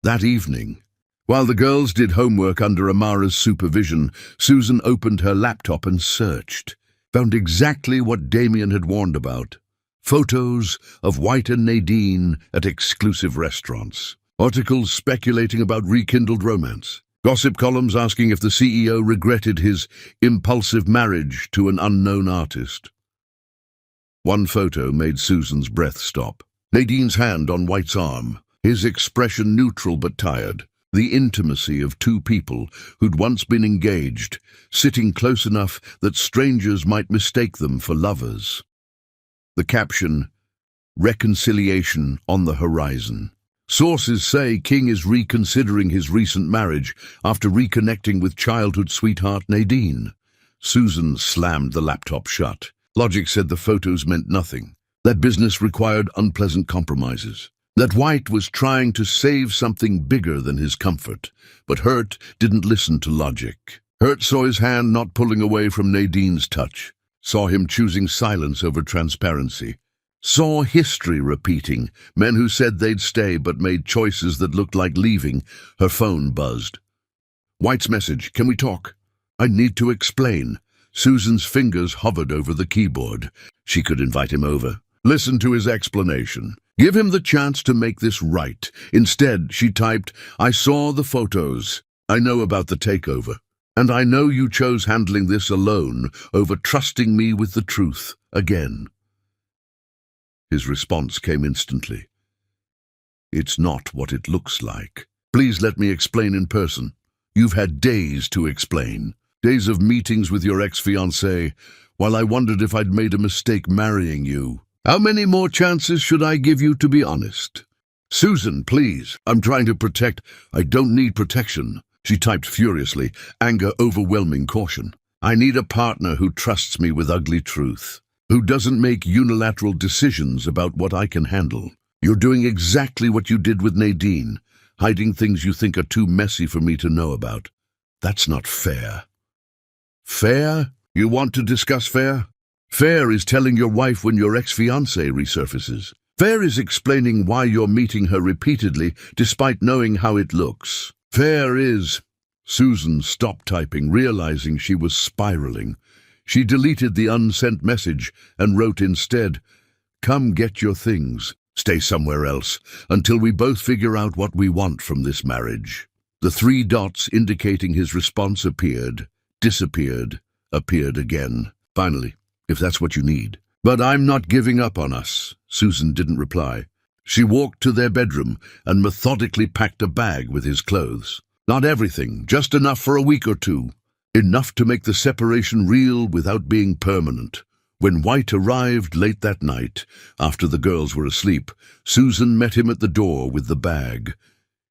That evening, while the girls did homework under Amara's supervision, Susan opened her laptop and searched, found exactly what Damien had warned about. Photos of White and Nadine at exclusive restaurants. Articles speculating about rekindled romance. Gossip columns asking if the CEO regretted his impulsive marriage to an unknown artist. One photo made Susan's breath stop. Nadine's hand on White's arm, his expression neutral but tired. The intimacy of 2 people who'd once been engaged, sitting close enough that strangers might mistake them for lovers. The caption, reconciliation on the horizon. Sources say King is reconsidering his recent marriage after reconnecting with childhood sweetheart Nadine. Susan slammed the laptop shut. Logic said the photos meant nothing. That business required unpleasant compromises. That White was trying to save something bigger than his comfort. But Hurt didn't listen to logic. Hurt saw his hand not pulling away from Nadine's touch. Saw him choosing silence over transparency. Saw history repeating, men who said they'd stay but made choices that looked like leaving. Her phone buzzed. White's message, can we talk? I need to explain. Susan's fingers hovered over the keyboard. She could invite him over. Listen to his explanation. Give him the chance to make this right. Instead, she typed, I saw the photos. I know about the takeover. And I know you chose handling this alone over trusting me with the truth again. His response came instantly. It's not what it looks like. Please let me explain in person. You've had days to explain. Days of meetings with your ex-fiancé, while I wondered if I'd made a mistake marrying you. How many more chances should I give you to be honest? Susan, please. I'm trying to protect. I don't need protection. She typed furiously, anger overwhelming caution. I need a partner who trusts me with ugly truth, who doesn't make unilateral decisions about what I can handle. You're doing exactly what you did with Nadine, hiding things you think are too messy for me to know about. That's not fair. Fair? You want to discuss fair? Fair is telling your wife when your ex-fiancé resurfaces. Fair is explaining why you're meeting her repeatedly despite knowing how it looks. Fair is... Susan stopped typing, realizing she was spiraling. She deleted the unsent message and wrote instead, Come get your things. Stay somewhere else until we both figure out what we want from this marriage. The 3 dots indicating his response appeared, disappeared, appeared again. Finally, if that's what you need. But I'm not giving up on us. Susan didn't reply. She walked to their bedroom and methodically packed a bag with his clothes. Not everything, just enough for a week or 2. Enough to make the separation real without being permanent. When White arrived late that night, after the girls were asleep, Susan met him at the door with the bag.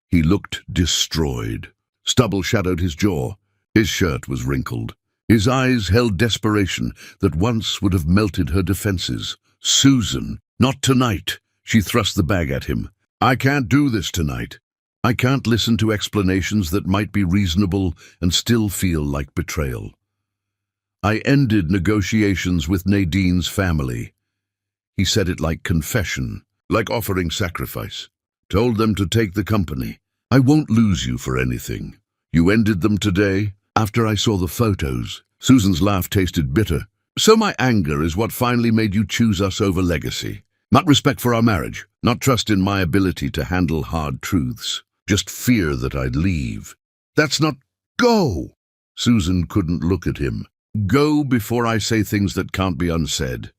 He looked destroyed. Stubble shadowed his jaw. His shirt was wrinkled. His eyes held desperation that once would have melted her defenses. Susan, not tonight. She thrust the bag at him. I can't do this tonight. I can't listen to explanations that might be reasonable and still feel like betrayal. I ended negotiations with Nadine's family. He said it like confession, like offering sacrifice. Told them to take the company. I won't lose you for anything. You ended them today, after I saw the photos. Susan's laugh tasted bitter. So my anger is what finally made you choose us over legacy. Not respect for our marriage, not trust in my ability to handle hard truths. Just fear that I'd leave. That's not... Go! Susan couldn't look at him. Go before I say things that can't be unsaid.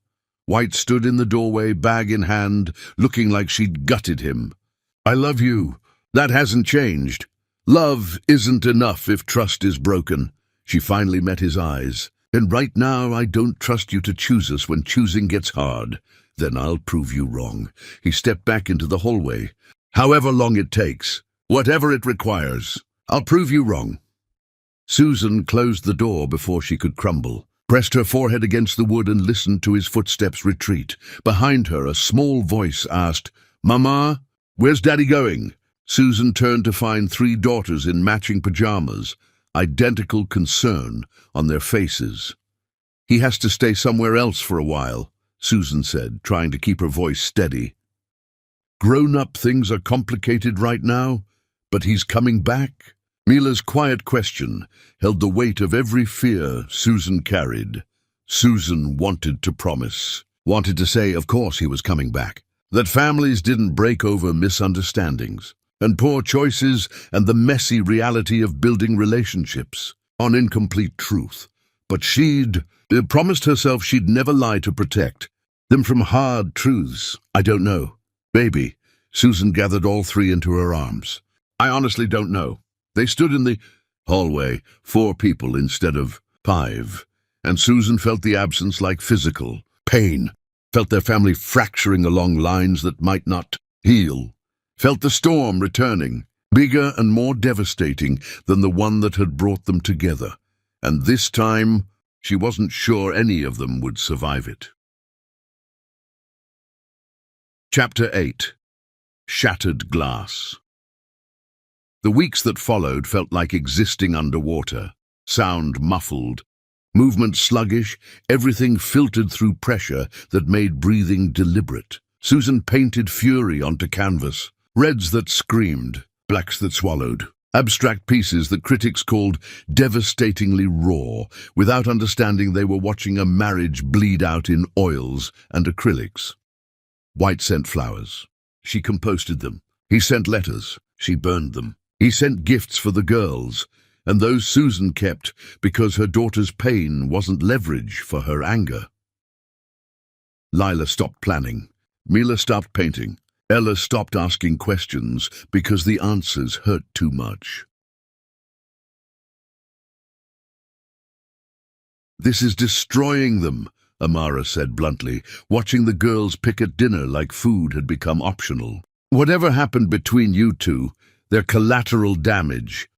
White stood in the doorway, bag in hand, looking like she'd gutted him. I love you. That hasn't changed. Love isn't enough if trust is broken. She finally met his eyes. And right now I don't trust you to choose us when choosing gets hard. Then I'll prove you wrong. He stepped back into the hallway. However long it takes, whatever it requires, I'll prove you wrong. Susan closed the door before she could crumble, pressed her forehead against the wood and listened to his footsteps retreat. Behind her, a small voice asked, Mama, where's Daddy going? Susan turned to find 3 daughters in matching pajamas, identical concern on their faces. He has to stay somewhere else for a while, Susan said, trying to keep her voice steady. Grown-up things are complicated right now, but he's coming back? Mila's quiet question held the weight of every fear Susan carried. Susan wanted to promise, wanted to say, of course he was coming back, that families didn't break over misunderstandings and poor choices and the messy reality of building relationships on incomplete truth. But she'd promised herself she'd never lie to protect them from hard truths. I don't know. Baby, Susan gathered all 3 into her arms. I honestly don't know. They stood in the hallway, 4 people instead of 5, and Susan felt the absence like physical pain, felt their family fracturing along lines that might not heal, felt the storm returning, bigger and more devastating than the one that had brought them together. And this time, she wasn't sure any of them would survive it. Chapter 8. Shattered Glass. The weeks that followed felt like existing underwater, sound muffled, movement sluggish, everything filtered through pressure that made breathing deliberate. Susan painted fury onto canvas, reds that screamed, blacks that swallowed, abstract pieces that critics called devastatingly raw, without understanding they were watching a marriage bleed out in oils and acrylics. White sent flowers. She composted them. He sent letters. She burned them. He sent gifts for the girls, and those Susan kept because her daughter's pain wasn't leverage for her anger. Lila stopped planning. Mila stopped painting. Ella stopped asking questions because the answers hurt too much. "This is destroying them," Amara said bluntly, watching the girls pick at dinner like food had become optional. "Whatever happened between you two, they're collateral damage."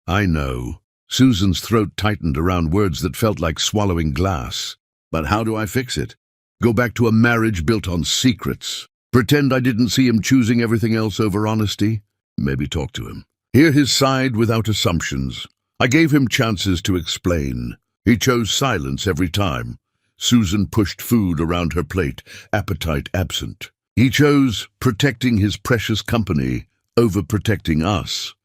"I know." Susan's throat tightened around words that felt like swallowing glass. "But how do I fix it? Go back to a marriage built on secrets? Pretend I didn't see him choosing everything else over honesty? Maybe talk to him. Hear his side without assumptions. I gave him chances to explain. He chose silence every time." Susan pushed food around her plate, appetite absent. "He chose protecting his precious company over protecting us."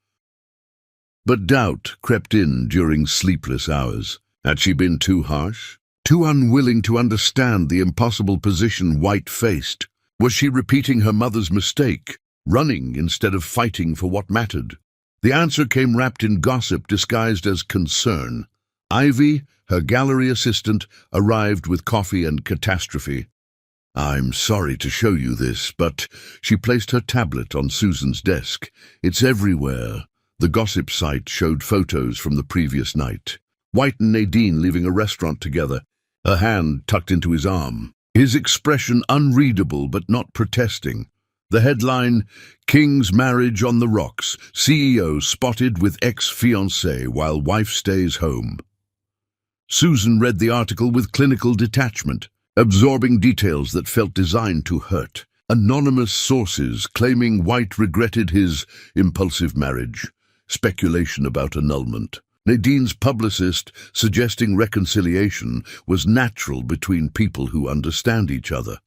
But doubt crept in during sleepless hours. Had she been too harsh? Too unwilling to understand the impossible position White faced? Was she repeating her mother's mistake, running instead of fighting for what mattered? The answer came wrapped in gossip disguised as concern. Ivy, her gallery assistant, arrived with coffee and catastrophe. "I'm sorry to show you this, but..." She placed her tablet on Susan's desk. "It's everywhere." The gossip site showed photos from the previous night. White and Nadine leaving a restaurant together, her hand tucked into his arm. His expression unreadable but not protesting. The headline, "King's Marriage on the Rocks. CEO spotted with ex-fiancé while wife stays home." Susan read the article with clinical detachment, absorbing details that felt designed to hurt. Anonymous sources claiming White regretted his impulsive marriage. Speculation about annulment. Nadine's publicist suggesting reconciliation was natural between people who understand each other.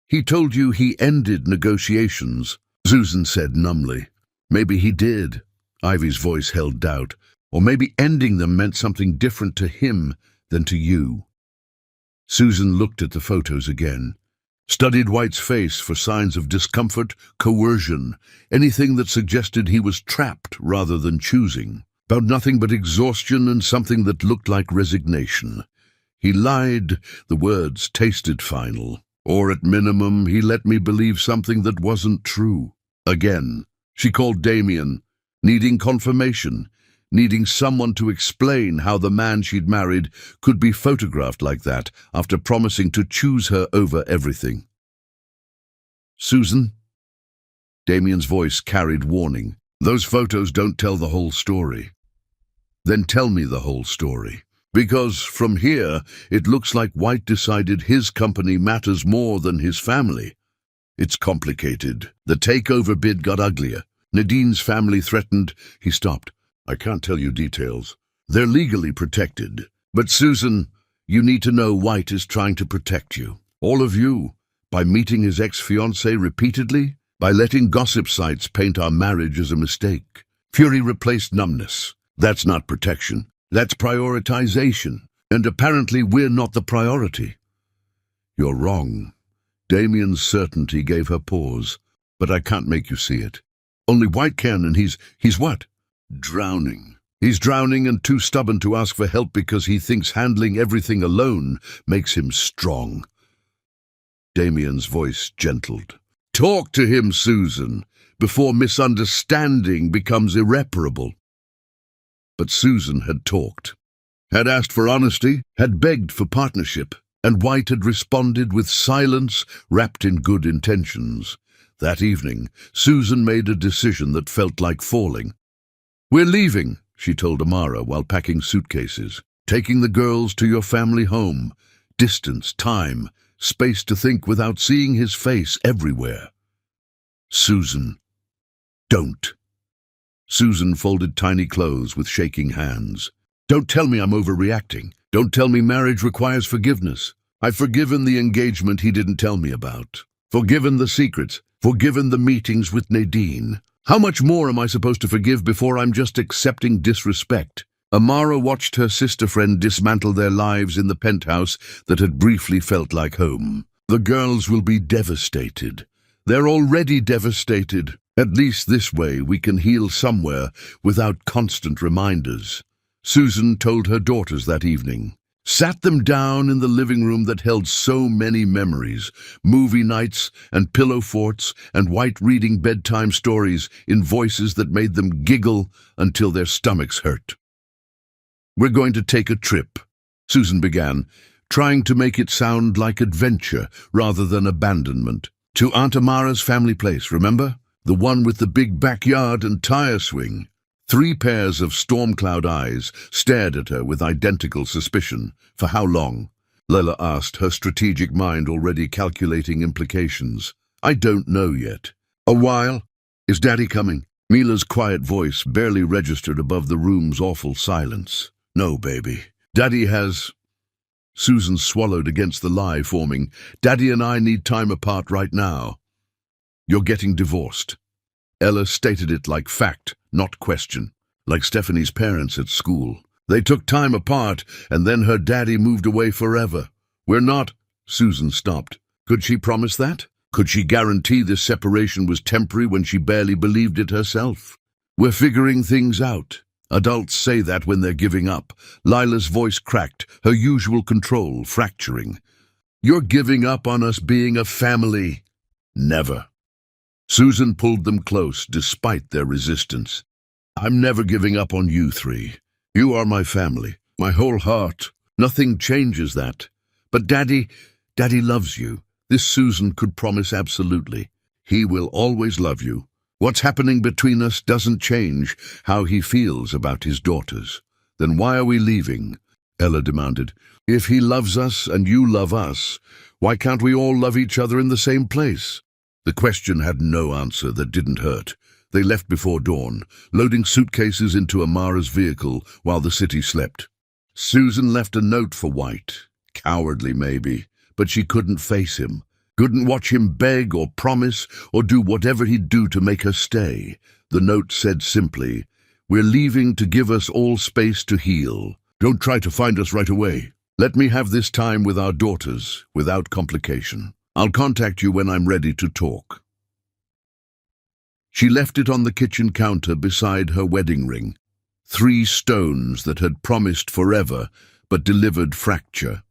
"He told you he ended negotiations," Susan said numbly. "Maybe he did." Ivy's voice held doubt. "Or maybe ending them meant something different to him than to you." Susan looked at the photos again, studied White's face for signs of discomfort, coercion, anything that suggested he was trapped rather than choosing. About nothing but exhaustion and something that looked like resignation. He lied, the words tasted final. Or at minimum, he let me believe something that wasn't true. Again, she called Damien, needing confirmation, needing someone to explain how the man she'd married could be photographed like that after promising to choose her over everything. "Susan?" Damien's voice carried warning. "Those photos don't tell the whole story." "Then tell me the whole story. Because from here, it looks like White decided his company matters more than his family." "It's complicated. The takeover bid got uglier. Nadine's family threatened." He stopped. "I can't tell you details. They're legally protected. But Susan, you need to know White is trying to protect you. All of you. By meeting his ex-fiancée repeatedly. By letting gossip sites paint our marriage as a mistake. Fury replaced numbness. That's not protection. That's prioritization. And apparently we're not the priority." "You're wrong." Damien's certainty gave her pause. "But I can't make you see it. Only White can, and he's what? Drowning. He's drowning and too stubborn to ask for help because he thinks handling everything alone makes him strong." Damien's voice gentled. "Talk to him, Susan, before misunderstanding becomes irreparable." But Susan had talked, had asked for honesty, had begged for partnership, and White had responded with silence wrapped in good intentions. That evening, Susan made a decision that felt like falling. "We're leaving," she told Amara while packing suitcases. "Taking the girls to your family home. Distance, time, space to think without seeing his face everywhere." "Susan, don't." Susan folded tiny clothes with shaking hands. "Don't tell me I'm overreacting. Don't tell me marriage requires forgiveness. I've forgiven the engagement he didn't tell me about. Forgiven the secrets. Forgiven the meetings with Nadine. How much more am I supposed to forgive before I'm just accepting disrespect?" Amara watched her sister friend dismantle their lives in the penthouse that had briefly felt like home. "The girls will be devastated. They're already devastated. At least this way we can heal somewhere without constant reminders. Susan told her daughters that evening. Sat them down in the living room that held so many memories, movie nights and pillow forts and white reading bedtime stories in voices that made them giggle until their stomachs hurt. "We're going to take a trip," Susan began, trying to make it sound like adventure rather than abandonment. "To Aunt Amara's family place, remember? The one with the big backyard and tire swing." 3 pairs of storm-cloud eyes stared at her with identical suspicion. "For how long?" Leila asked, her strategic mind already calculating implications. "I don't know yet." "A while? Is Daddy coming?" Mila's quiet voice barely registered above the room's awful silence. "No, baby. Daddy has—" Susan swallowed against the lie forming. "Daddy and I need time apart right now. You're getting divorced." Ella stated it like fact, not question, like Stephanie's parents at school. They took time apart, and then her daddy moved away forever. "We're not—" Susan stopped. Could she promise that? Could she guarantee this separation was temporary when she barely believed it herself? "We're figuring things out." Adults say that when they're giving up. Lila's voice cracked, her usual control fracturing. "You're giving up on us being a family." "Never." Susan pulled them close, despite their resistance. "I'm never giving up on you 3. You are my family, my whole heart. Nothing changes that. But Daddy loves you. This Susan could promise absolutely. He will always love you. What's happening between us doesn't change how he feels about his daughters." "Then why are we leaving?" Ella demanded. "If he loves us and you love us, why can't we all love each other in the same place?" The question had no answer that didn't hurt. They left before dawn, loading suitcases into Amara's vehicle while the city slept. Susan left a note for White. Cowardly, maybe, but she couldn't face him. Couldn't watch him beg or promise or do whatever he'd do to make her stay. The note said simply, "We're leaving to give us all space to heal. Don't try to find us right away. Let me have this time with our daughters, without complication. I'll contact you when I'm ready to talk." She left it on the kitchen counter beside her wedding ring. 3 stones that had promised forever, but delivered fracture.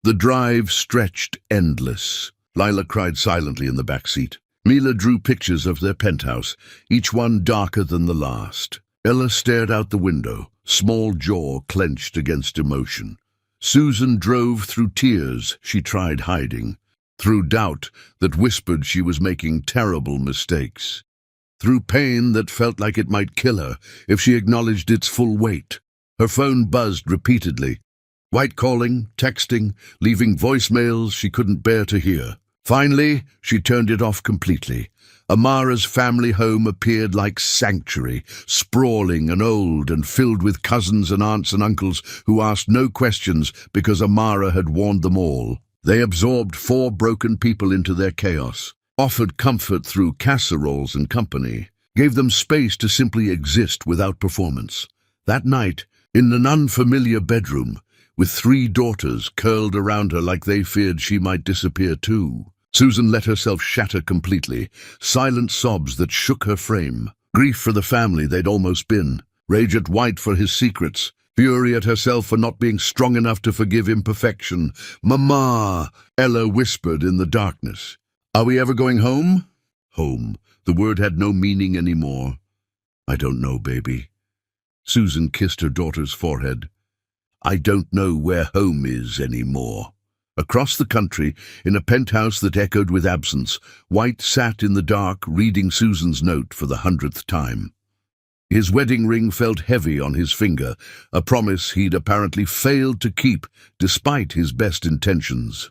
The drive stretched endless. Lila cried silently in the back seat. Mila drew pictures of their penthouse, each one darker than the last. Ella stared out the window, small jaw clenched against emotion. Susan drove through tears she tried hiding, through doubt that whispered she was making terrible mistakes, through pain that felt like it might kill her if she acknowledged its full weight. Her phone buzzed repeatedly. White calling, texting, leaving voicemails she couldn't bear to hear. Finally, she turned it off completely. Amara's family home appeared like sanctuary, sprawling and old and filled with cousins and aunts and uncles who asked no questions because Amara had warned them all. They absorbed 4 broken people into their chaos, offered comfort through casseroles and company, gave them space to simply exist without performance. That night, in an unfamiliar bedroom, with 3 daughters curled around her like they feared she might disappear too, Susan let herself shatter completely, silent sobs that shook her frame, grief for the family they'd almost been, rage at White for his secrets, fury at herself for not being strong enough to forgive imperfection. "Mama," Ella whispered in the darkness. "Are we ever going home?" Home. The word had no meaning anymore. "I don't know, baby." Susan kissed her daughter's forehead. "I don't know where home is anymore." Across the country, in a penthouse that echoed with absence, White sat in the dark reading Susan's note for the 100th time. His wedding ring felt heavy on his finger, a promise he'd apparently failed to keep despite his best intentions.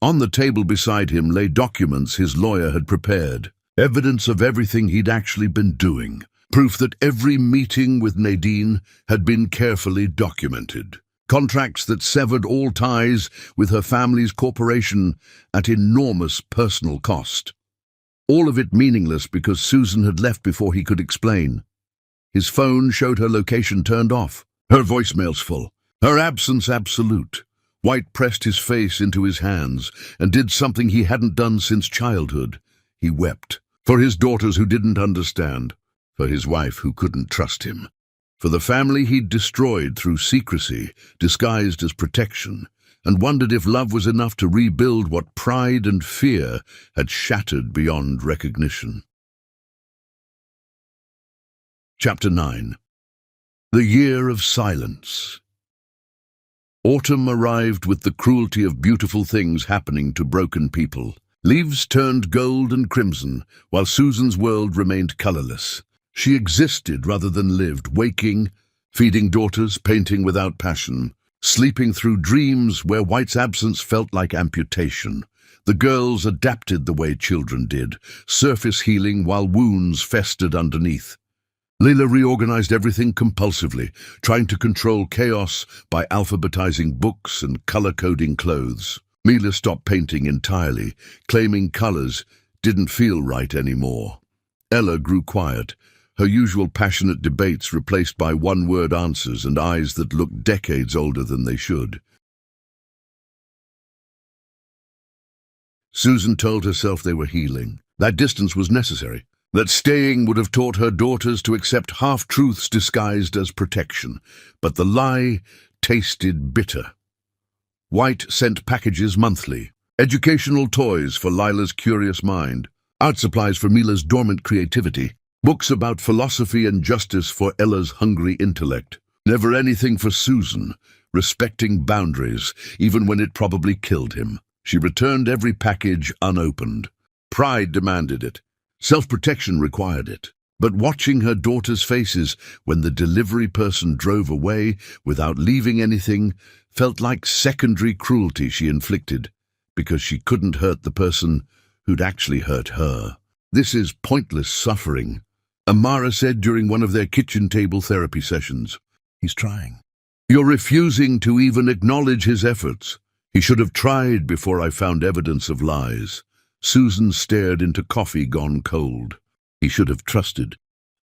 On the table beside him lay documents his lawyer had prepared, evidence of everything he'd actually been doing, proof that every meeting with Nadine had been carefully documented, contracts that severed all ties with her family's corporation at enormous personal cost. All of it meaningless because Susan had left before he could explain. His phone showed her location turned off, her voicemails full, her absence absolute. White pressed his face into his hands and did something he hadn't done since childhood. He wept. For his daughters who didn't understand. For his wife who couldn't trust him. For the family he'd destroyed through secrecy, disguised as protection, and wondered if love was enough to rebuild what pride and fear had shattered beyond recognition. Chapter 9. The Year of Silence. Autumn arrived with the cruelty of beautiful things happening to broken people. Leaves turned gold and crimson, while Susan's world remained colorless. She existed rather than lived, waking, feeding daughters, painting without passion, sleeping through dreams where White's absence felt like amputation. The girls adapted the way children did, surface healing while wounds festered underneath. Leila reorganized everything compulsively, trying to control chaos by alphabetizing books and color-coding clothes. Mila stopped painting entirely, claiming colors didn't feel right anymore. Ella grew quiet, her usual passionate debates replaced by one-word answers and eyes that looked decades older than they should. Susan told herself they were healing. That distance was necessary. That staying would have taught her daughters to accept half-truths disguised as protection. But the lie tasted bitter. White sent packages monthly. Educational toys for Lila's curious mind. Art supplies for Mila's dormant creativity. Books about philosophy and justice for Ella's hungry intellect. Never anything for Susan, respecting boundaries, even when it probably killed him. She returned every package unopened. Pride demanded it. Self-protection required it. But watching her daughters' faces when the delivery person drove away without leaving anything felt like secondary cruelty she inflicted, because she couldn't hurt the person who'd actually hurt her. "This is pointless suffering," Amara said during one of their kitchen table therapy sessions. "He's trying. You're refusing to even acknowledge his efforts. He should have tried before I found evidence of lies." Susan stared into coffee gone cold. He should have trusted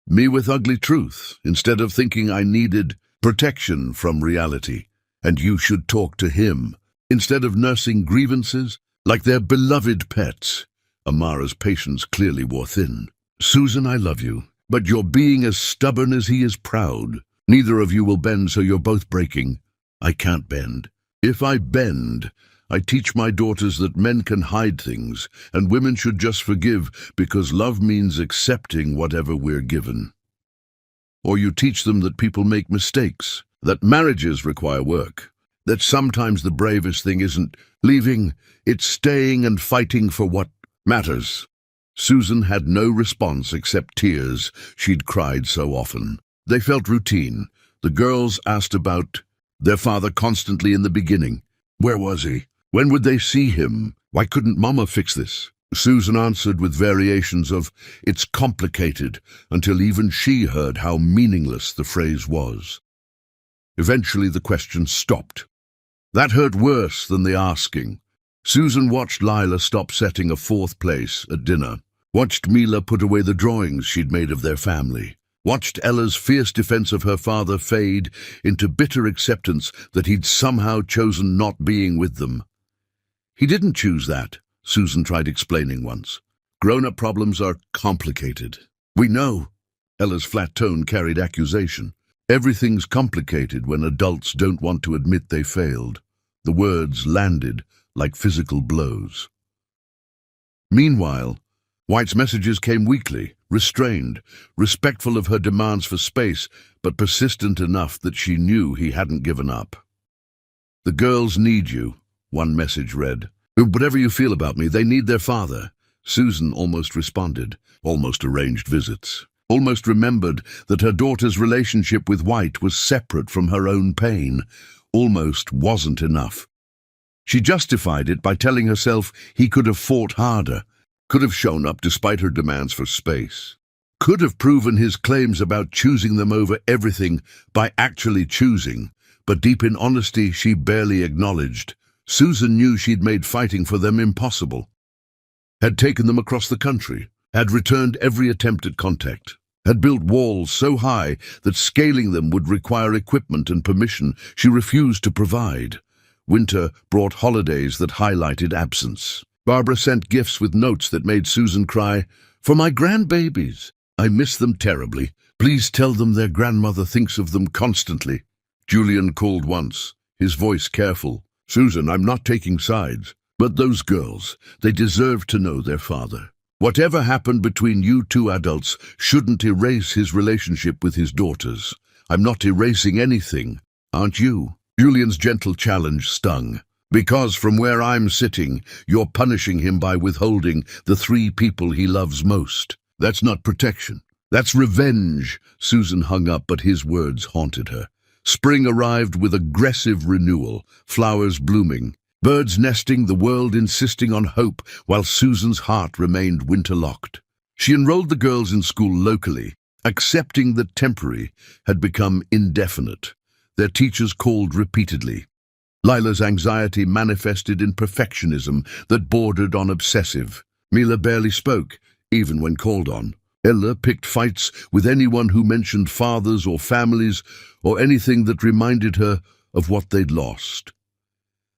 me with ugly truth, instead of thinking I needed protection from reality. And you should talk to him, instead of nursing grievances like their beloved pets. Amara's patience clearly wore thin. "Susan, I love you, but you're being as stubborn as he is proud. Neither of you will bend, so you're both breaking. I can't bend. If I bend, I teach my daughters that men can hide things, and women should just forgive because love means accepting whatever we're given. Or you teach them that people make mistakes, that marriages require work, that sometimes the bravest thing isn't leaving, it's staying and fighting for what matters." Susan had no response except tears she'd cried so often. They felt routine. The girls asked about their father constantly in the beginning. Where was he? When would they see him? Why couldn't Mama fix this? Susan answered with variations of, "It's complicated," until even she heard how meaningless the phrase was. Eventually the question stopped. That hurt worse than the asking. Susan watched Lila stop setting a fourth place at dinner, watched Mila put away the drawings she'd made of their family, watched Ella's fierce defense of her father fade into bitter acceptance that he'd somehow chosen not being with them. "He didn't choose that," Susan tried explaining once. "Grown-up problems are complicated." "We know." Ella's flat tone carried accusation. "Everything's complicated when adults don't want to admit they failed." The words landed like physical blows. Meanwhile, White's messages came weekly, restrained, respectful of her demands for space, but persistent enough that she knew he hadn't given up. "The girls need you," one message read. "Whatever you feel about me, they need their father." Susan almost responded, almost arranged visits, almost remembered that her daughter's relationship with White was separate from her own pain, almost wasn't enough. She justified it by telling herself he could have fought harder, could have shown up despite her demands for space, could have proven his claims about choosing them over everything by actually choosing, but deep in honesty she barely acknowledged. Susan knew she'd made fighting for them impossible, had taken them across the country, had returned every attempt at contact, had built walls so high that scaling them would require equipment and permission she refused to provide. Winter brought holidays that highlighted absence. Barbara sent gifts with notes that made Susan cry, "For my grandbabies. I miss them terribly. Please tell them their grandmother thinks of them constantly." Julian called once, his voice careful. "Susan, I'm not taking sides. But those girls, they deserve to know their father. Whatever happened between you two adults shouldn't erase his relationship with his daughters. I'm not erasing anything, aren't you?" Julian's gentle challenge stung. "Because from where I'm sitting, you're punishing him by withholding the three people he loves most. That's not protection. That's revenge." Susan hung up, but his words haunted her. Spring arrived with aggressive renewal, flowers blooming, birds nesting, the world insisting on hope, while Susan's heart remained winter-locked. She enrolled the girls in school locally, accepting that temporary had become indefinite. Their teachers called repeatedly. Lila's anxiety manifested in perfectionism that bordered on obsessive. Mila barely spoke, even when called on. Ella picked fights with anyone who mentioned fathers or families or anything that reminded her of what they'd lost.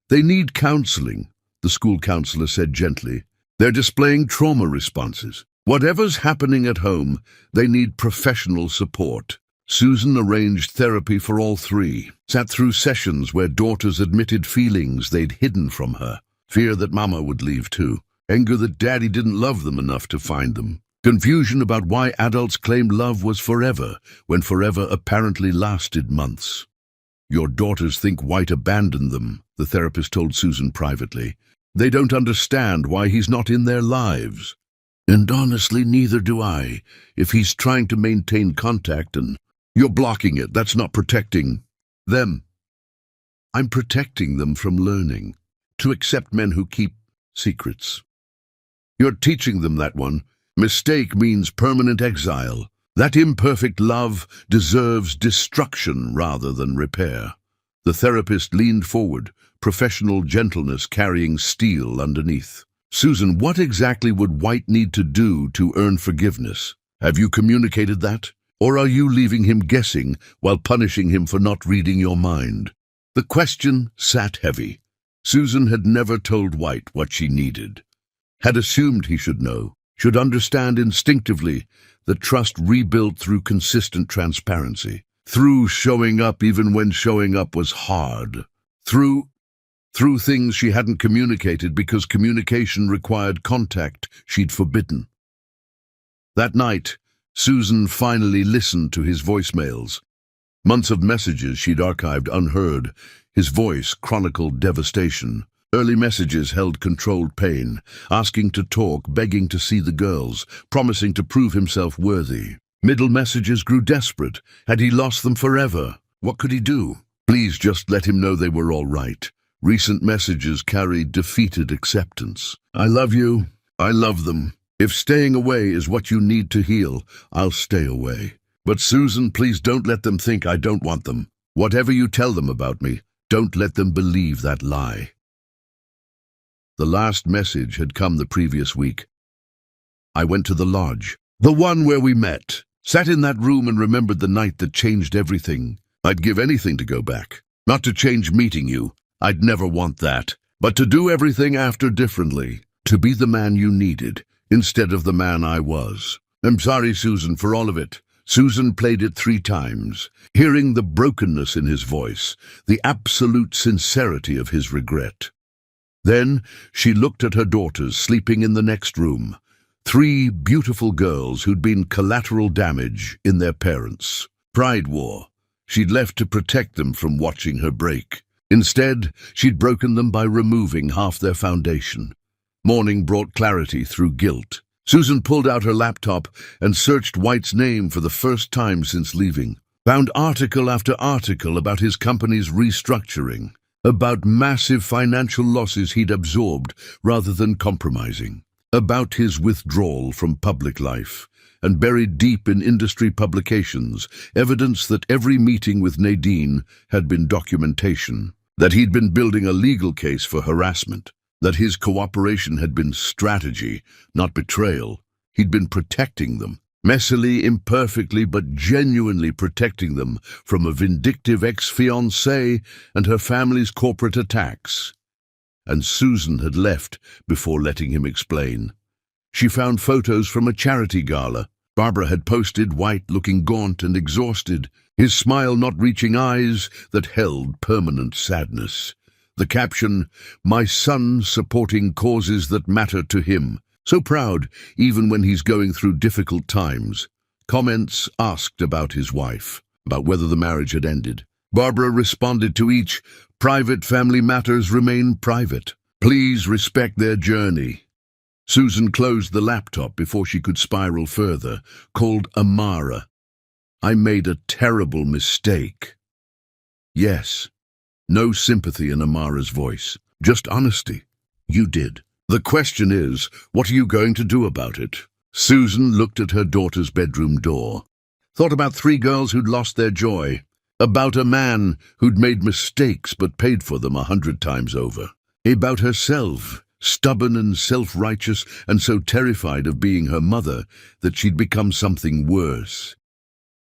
"They need counseling," the school counselor said gently. "They're displaying trauma responses. Whatever's happening at home, they need professional support." Susan arranged therapy for all three, sat through sessions where daughters admitted feelings they'd hidden from her. Fear that Mama would leave too. Anger that Daddy didn't love them enough to find them. Confusion about why adults claimed love was forever, when forever apparently lasted months. "Your daughters think White abandoned them," the therapist told Susan privately. "They don't understand why he's not in their lives. And honestly, neither do I. If he's trying to maintain contact and you're blocking it, that's not protecting them. I'm protecting them from learning to accept men who keep secrets. You're teaching them that one. Mistake means permanent exile. That imperfect love deserves destruction rather than repair." The therapist leaned forward, professional gentleness carrying steel underneath. "Susan, what exactly would White need to do to earn forgiveness? Have you communicated that? Or are you leaving him guessing while punishing him for not reading your mind?" The question sat heavy. Susan had never told White what she needed. Had assumed he should know, should understand instinctively, that trust rebuilt through consistent transparency, through showing up even when showing up was hard, through things she hadn't communicated because communication required contact she'd forbidden. That night, Susan finally listened to his voicemails. Months of messages she'd archived unheard. His voice chronicled devastation. Early messages held controlled pain, asking to talk, begging to see the girls, promising to prove himself worthy. Middle messages grew desperate. Had he lost them forever? What could he do? Please just let him know they were all right. Recent messages carried defeated acceptance. "I love you. I love them. If staying away is what you need to heal, I'll stay away. But Susan, please don't let them think I don't want them. Whatever you tell them about me, don't let them believe that lie." The last message had come the previous week. "I went to the lodge, the one where we met, sat in that room and remembered the night that changed everything. I'd give anything to go back. Not to change meeting you, I'd never want that, but to do everything after differently, to be the man you needed, instead of the man I was. I'm sorry, Susan, for all of it." Susan played it 3 times, hearing the brokenness in his voice, the absolute sincerity of his regret. Then she looked at her daughters sleeping in the next room, 3 beautiful girls who'd been collateral damage in their parents. Pride war. She'd left to protect them from watching her break. Instead, she'd broken them by removing half their foundation. Morning brought clarity through guilt. Susan pulled out her laptop and searched White's name for the first time since leaving. Found article after article about his company's restructuring, about massive financial losses he'd absorbed rather than compromising, about his withdrawal from public life, and buried deep in industry publications, evidence that every meeting with Nadine had been documentation, that he'd been building a legal case for harassment, that his cooperation had been strategy, not betrayal. He'd been protecting them, messily, imperfectly, but genuinely protecting them from a vindictive ex-fiancé and her family's corporate attacks. And Susan had left before letting him explain. She found photos from a charity gala. Barbara had posted, white, looking gaunt and exhausted, his smile not reaching eyes that held permanent sadness. The caption, "My son supporting causes that matter to him. So proud, even when he's going through difficult times." Comments asked about his wife, about whether the marriage had ended. Barbara responded to each, "Private family matters remain private. Please respect their journey." Susan closed the laptop before she could spiral further, called Amara. "I made a terrible mistake." Yes. No sympathy in Amara's voice, just honesty. "You did. The question is, what are you going to do about it?" Susan looked at her daughter's bedroom door. Thought about 3 girls who'd lost their joy. About a man who'd made mistakes but paid for them 100 times over. About herself, stubborn and self-righteous and so terrified of being her mother that she'd become something worse.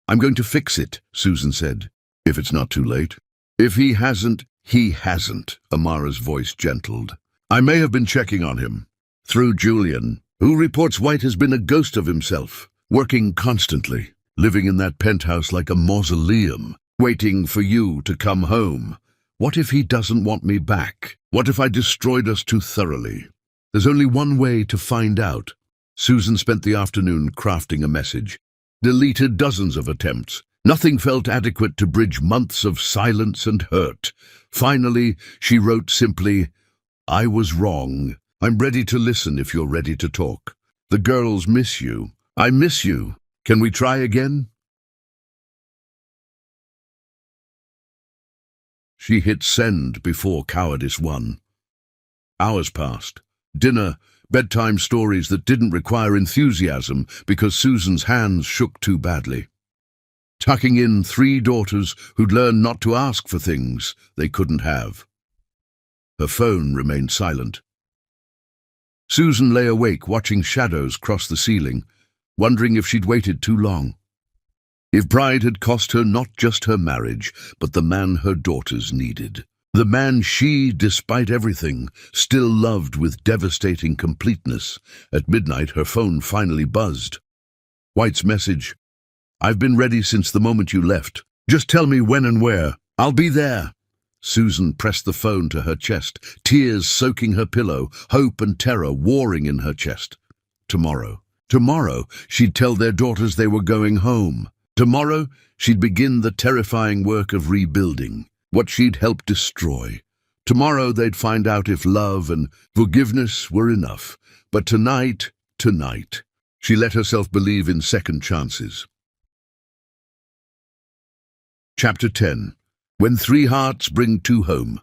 "I'm going to fix it," Susan said, "if it's not too late." "If he hasn't, he hasn't," Amara's voice gentled. "I may have been checking on him. Through Julian, who reports White has been a ghost of himself, working constantly, living in that penthouse like a mausoleum, waiting for you to come home. What if he doesn't want me back? What if I destroyed us too thoroughly? There's only one way to find out." Susan spent the afternoon crafting a message. Deleted dozens of attempts. Nothing felt adequate to bridge months of silence and hurt. Finally, she wrote simply, "I was wrong. I'm ready to listen if you're ready to talk. The girls miss you. I miss you. Can we try again?" She hit send before cowardice won. Hours passed. Dinner, bedtime stories that didn't require enthusiasm because Susan's hands shook too badly. Tucking in 3 daughters who'd learned not to ask for things they couldn't have. Her phone remained silent. Susan lay awake watching shadows cross the ceiling, wondering if she'd waited too long. If pride had cost her not just her marriage, but the man her daughters needed. The man she, despite everything, still loved with devastating completeness. At midnight, her phone finally buzzed. White's message, "I've been ready since the moment you left. Just tell me when and where. I'll be there." Susan pressed the phone to her chest, tears soaking her pillow, hope and terror warring in her chest. Tomorrow. Tomorrow, she'd tell their daughters they were going home. Tomorrow, she'd begin the terrifying work of rebuilding, what she'd helped destroy. Tomorrow, they'd find out if love and forgiveness were enough. But tonight, she let herself believe in second chances. Chapter 10. When 3 hearts bring 2 home.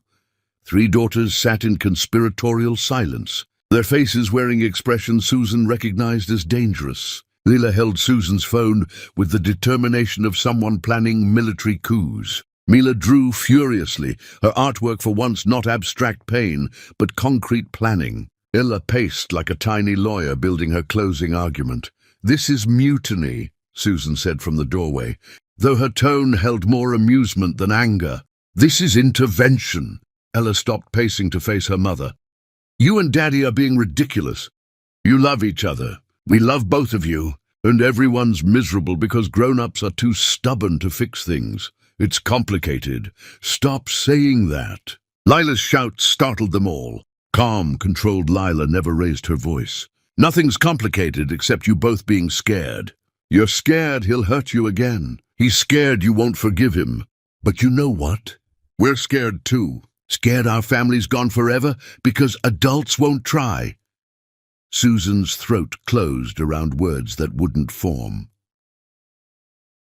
3 daughters sat in conspiratorial silence, their faces wearing expressions Susan recognized as dangerous. Lila held Susan's phone with the determination of someone planning military coups. Mila drew furiously, her artwork for once not abstract pain, but concrete planning. Ella paced like a tiny lawyer building her closing argument. "This is mutiny," Susan said from the doorway, though her tone held more amusement than anger. "This is intervention." Ella stopped pacing to face her mother. "You and Daddy are being ridiculous. You love each other. We love both of you. And everyone's miserable because grown-ups are too stubborn to fix things. It's complicated. Stop saying that." Lila's shout startled them all. Calm, controlled Lila never raised her voice. "Nothing's complicated except you both being scared. You're scared he'll hurt you again. He's scared you won't forgive him. But you know what? We're scared too. Scared our family's gone forever because adults won't try." Susan's throat closed around words that wouldn't form.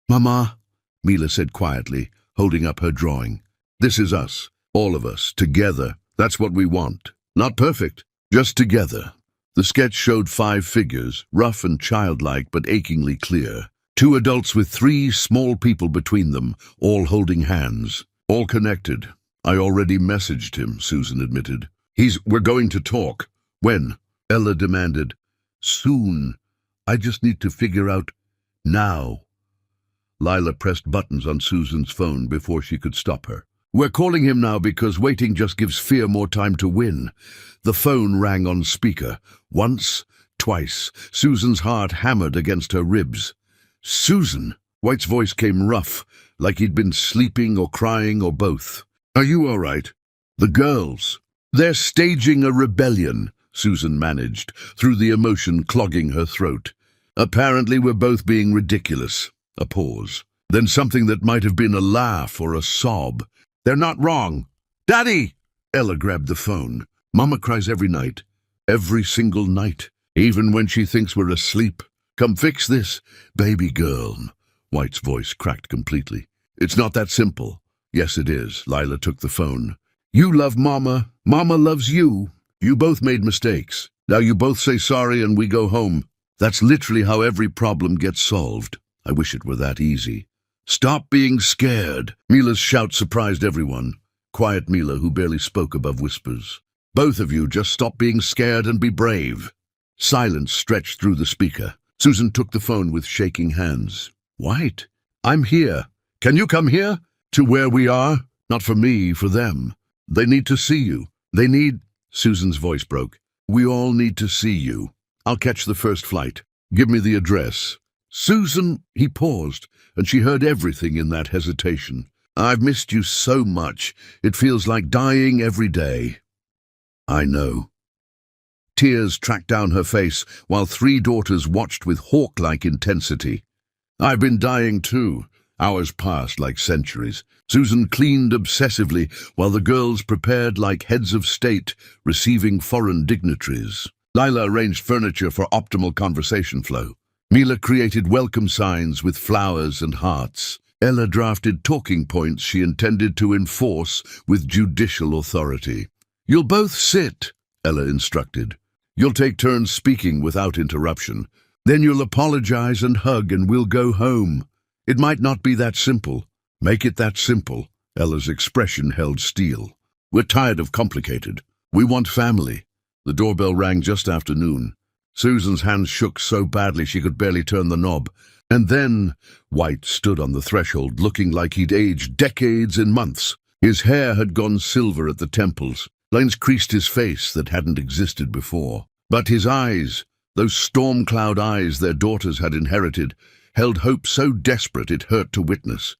"Mama," Mila said quietly, holding up her drawing. "This is us, all of us, together. That's what we want. Not perfect, just together." The sketch showed 5 figures, rough and childlike but achingly clear. 2 adults with 3 small people between them, all holding hands, all connected. "I already messaged him," Susan admitted. We're going to talk." "When?" Ella demanded. "Soon. I just need to figure out Now. Lila pressed buttons on Susan's phone before she could stop her. We're calling him now because waiting just gives fear more time to win. The phone rang on speaker. Once, twice. Susan's heart hammered against her ribs. Susan! White's voice came rough, like he'd been sleeping or crying or both. Are you all right? The girls. They're staging a rebellion, Susan managed, through the emotion clogging her throat. Apparently we're both being ridiculous. A pause. Then something that might have been a laugh or a sob. They're not wrong. Daddy! Ella grabbed the phone. Mama cries every night. Every single night. Even when she thinks we're asleep. Come fix this, baby girl. White's voice cracked completely. It's not that simple. Yes, it is. Lila took the phone. You love Mama. Mama loves you. You both made mistakes. Now you both say sorry and we go home. That's literally how every problem gets solved. I wish it were that easy. Stop being scared. Mila's shout surprised everyone. Quiet Mila, who barely spoke above whispers. Both of you just stop being scared and be brave. Silence stretched through the speaker. Susan took the phone with shaking hands. White, I'm here. Can you come here? To where we are? Not for me, for them. They need to see you. They need... Susan's voice broke. We all need to see you. I'll catch the first flight. Give me the address. Susan, he paused, and she heard everything in that hesitation. I've missed you so much. It feels like dying every day. I know. Tears tracked down her face, while 3 daughters watched with hawk-like intensity. I've been dying too. Hours passed like centuries. Susan cleaned obsessively, while the girls prepared like heads of state, receiving foreign dignitaries. Lila arranged furniture for optimal conversation flow. Mila created welcome signs with flowers and hearts. Ella drafted talking points she intended to enforce with judicial authority. You'll both sit, Ella instructed. You'll take turns speaking without interruption. Then you'll apologize and hug and we'll go home. It might not be that simple. Make it that simple. Ella's expression held steel. We're tired of complicated. We want family. The doorbell rang just after noon. Susan's hands shook so badly she could barely turn the knob. And then White stood on the threshold looking like he'd aged decades in months. His hair had gone silver at the temples. Lines creased his face that hadn't existed before. But his eyes, those storm cloud eyes their daughters had inherited, held hope so desperate it hurt to witness.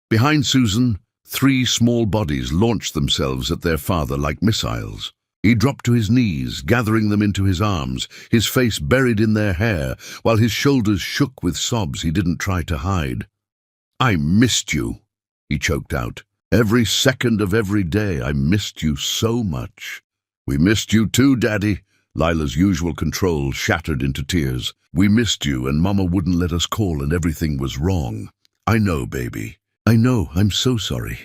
Behind Susan, 3 small bodies launched themselves at their father like missiles. He dropped to his knees, gathering them into his arms, his face buried in their hair, while his shoulders shook with sobs he didn't try to hide. I missed you, he choked out. Every second of every day I missed you so much. We missed you too, Daddy. Lila's usual control shattered into tears. We missed you and Mama wouldn't let us call and everything was wrong. I know, baby. I know, I'm so sorry.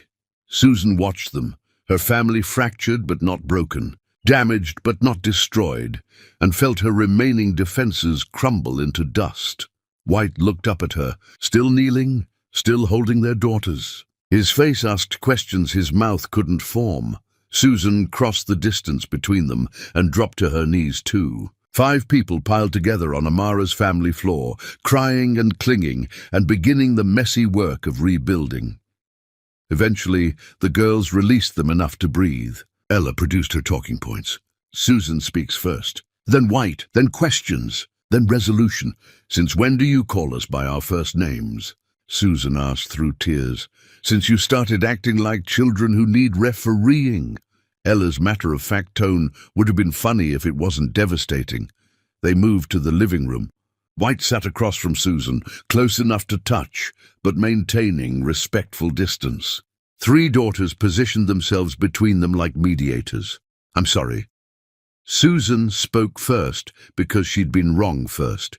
Susan watched them, her family fractured but not broken, damaged but not destroyed, and felt her remaining defenses crumble into dust. White looked up at her, still kneeling, still holding their daughters. His face asked questions his mouth couldn't form. Susan crossed the distance between them and dropped to her knees too. 5 people piled together on Amara's family floor, crying and clinging and beginning the messy work of rebuilding. Eventually, the girls released them enough to breathe. Ella produced her talking points. Susan speaks first, then White, then questions, then resolution. Since when do you call us by our first names? Susan asked through tears. Since you started acting like children who need refereeing. Ella's matter-of-fact tone would have been funny if it wasn't devastating. They moved to the living room. White sat across from Susan, close enough to touch, but maintaining respectful distance. 3 daughters positioned themselves between them like mediators. I'm sorry. Susan spoke first because she'd been wrong first.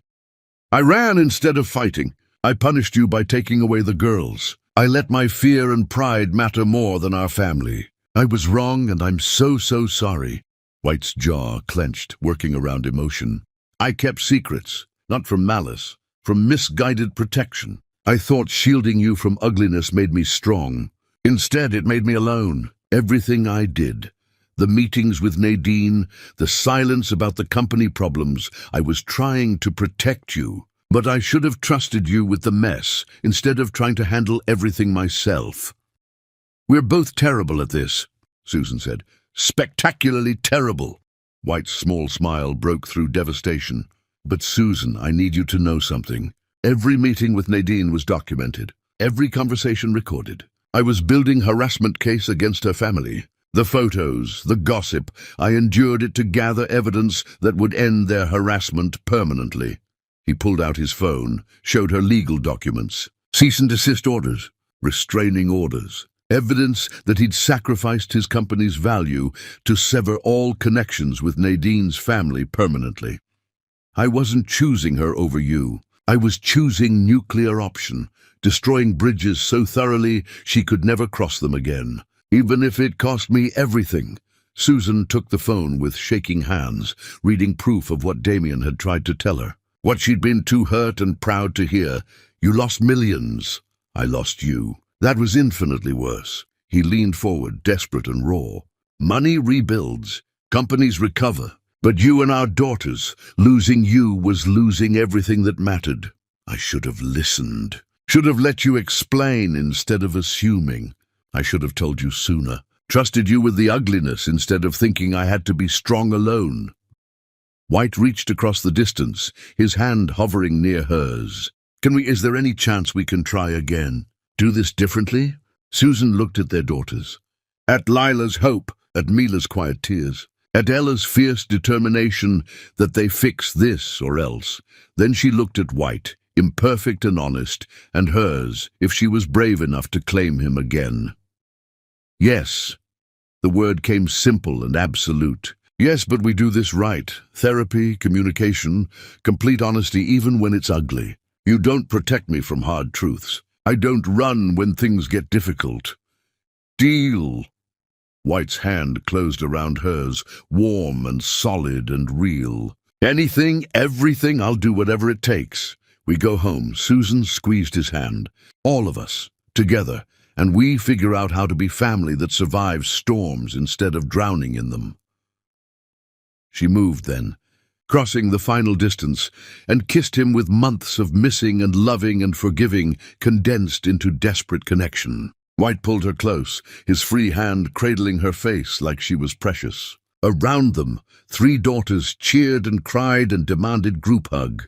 I ran instead of fighting. I punished you by taking away the girls. I let my fear and pride matter more than our family. I was wrong and I'm so sorry. White's jaw clenched, working around emotion. I kept secrets, not from malice, from misguided protection. I thought shielding you from ugliness made me strong. Instead, it made me alone. Everything I did. The meetings with Nadine, the silence about the company problems. I was trying to protect you. But I should have trusted you with the mess instead of trying to handle everything myself. We're both terrible at this, Susan said. Spectacularly terrible. White's small smile broke through devastation. But Susan, I need you to know something. Every meeting with Nadine was documented. Every conversation recorded. I was building harassment case against her family. The photos, the gossip, I endured it to gather evidence that would end their harassment permanently. He pulled out his phone, showed her legal documents, cease and desist orders, restraining orders, evidence that he'd sacrificed his company's value to sever all connections with Nadine's family permanently. I wasn't choosing her over you. I was choosing nuclear option, destroying bridges so thoroughly she could never cross them again, even if it cost me everything. Susan took the phone with shaking hands, reading proof of what Damien had tried to tell her. What she'd been too hurt and proud to hear. You lost millions. I lost you. That was infinitely worse. He leaned forward, desperate and raw. Money rebuilds. Companies recover. But you and our daughters, losing you was losing everything that mattered. I should have listened. Should have let you explain instead of assuming. I should have told you sooner. Trusted you with the ugliness instead of thinking I had to be strong alone. White reached across the distance, his hand hovering near hers. Is there any chance we can try again? Do this differently? Susan looked at their daughters. At Lila's hope, at Mila's quiet tears, at Ella's fierce determination that they fix this or else. Then she looked at White, imperfect and honest, and hers, if she was brave enough to claim him again. Yes. The word came simple and absolute. Yes, but we do this right. Therapy, communication, complete honesty even when it's ugly. You don't protect me from hard truths. I don't run when things get difficult. Deal. White's hand closed around hers, warm and solid and real. Anything, everything, I'll do whatever it takes. We go home. Susan squeezed his hand. All of us, together, and we figure out how to be family that survives storms instead of drowning in them. She moved then, crossing the final distance, and kissed him with months of missing and loving and forgiving condensed into desperate connection. White pulled her close, his free hand cradling her face like she was precious. Around them, 3 daughters cheered and cried and demanded group hug.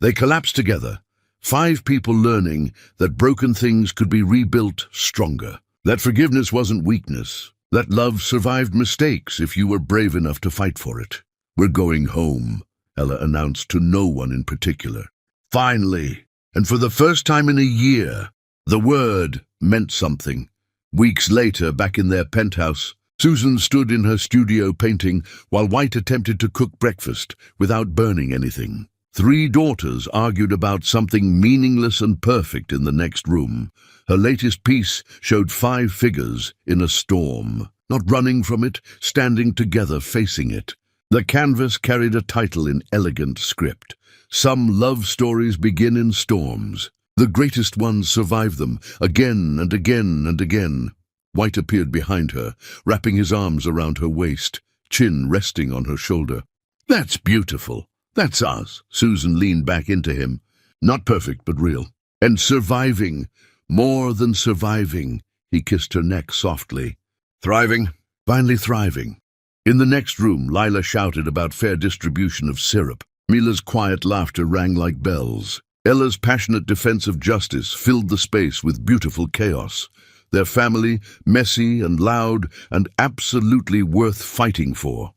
They collapsed together, 5 people learning that broken things could be rebuilt stronger. That forgiveness wasn't weakness. That love survived mistakes if you were brave enough to fight for it. We're going home, Ella announced to no one in particular. Finally, and for the first time in a year, the word meant something. Weeks later, back in their penthouse, Susan stood in her studio painting while White attempted to cook breakfast without burning anything. 3 daughters argued about something meaningless and perfect in the next room. Her latest piece showed 5 figures in a storm, not running from it, standing together facing it. The canvas carried a title in elegant script. Some love stories begin in storms. The greatest ones survive them, again and again and again. White appeared behind her, wrapping his arms around her waist, chin resting on her shoulder. That's beautiful. That's us. Susan leaned back into him. Not perfect, but real. And surviving. More than surviving. He kissed her neck softly. Thriving. Finally thriving. In the next room, Lila shouted about fair distribution of syrup. Mila's quiet laughter rang like bells. Ella's passionate defense of justice filled the space with beautiful chaos. Their family, messy and loud and absolutely worth fighting for.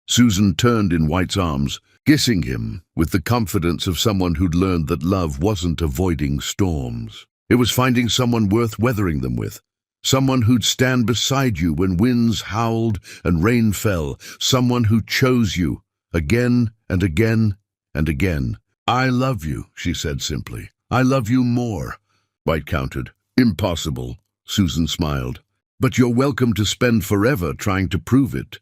Susan turned in White's arms, kissing him with the confidence of someone who'd learned that love wasn't avoiding storms. It was finding someone worth weathering them with. Someone who'd stand beside you when winds howled and rain fell. Someone who chose you again and again and again. I love you, she said simply. I love you more. White countered. Impossible. Susan smiled. But you're welcome to spend forever trying to prove it.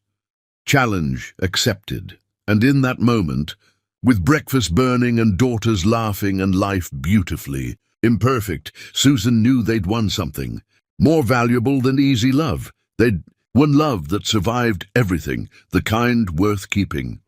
Challenge accepted. And in that moment, with breakfast burning and daughters laughing and life beautifully imperfect, Susan knew they'd won something more valuable than easy love. One love that survived everything, the kind worth keeping.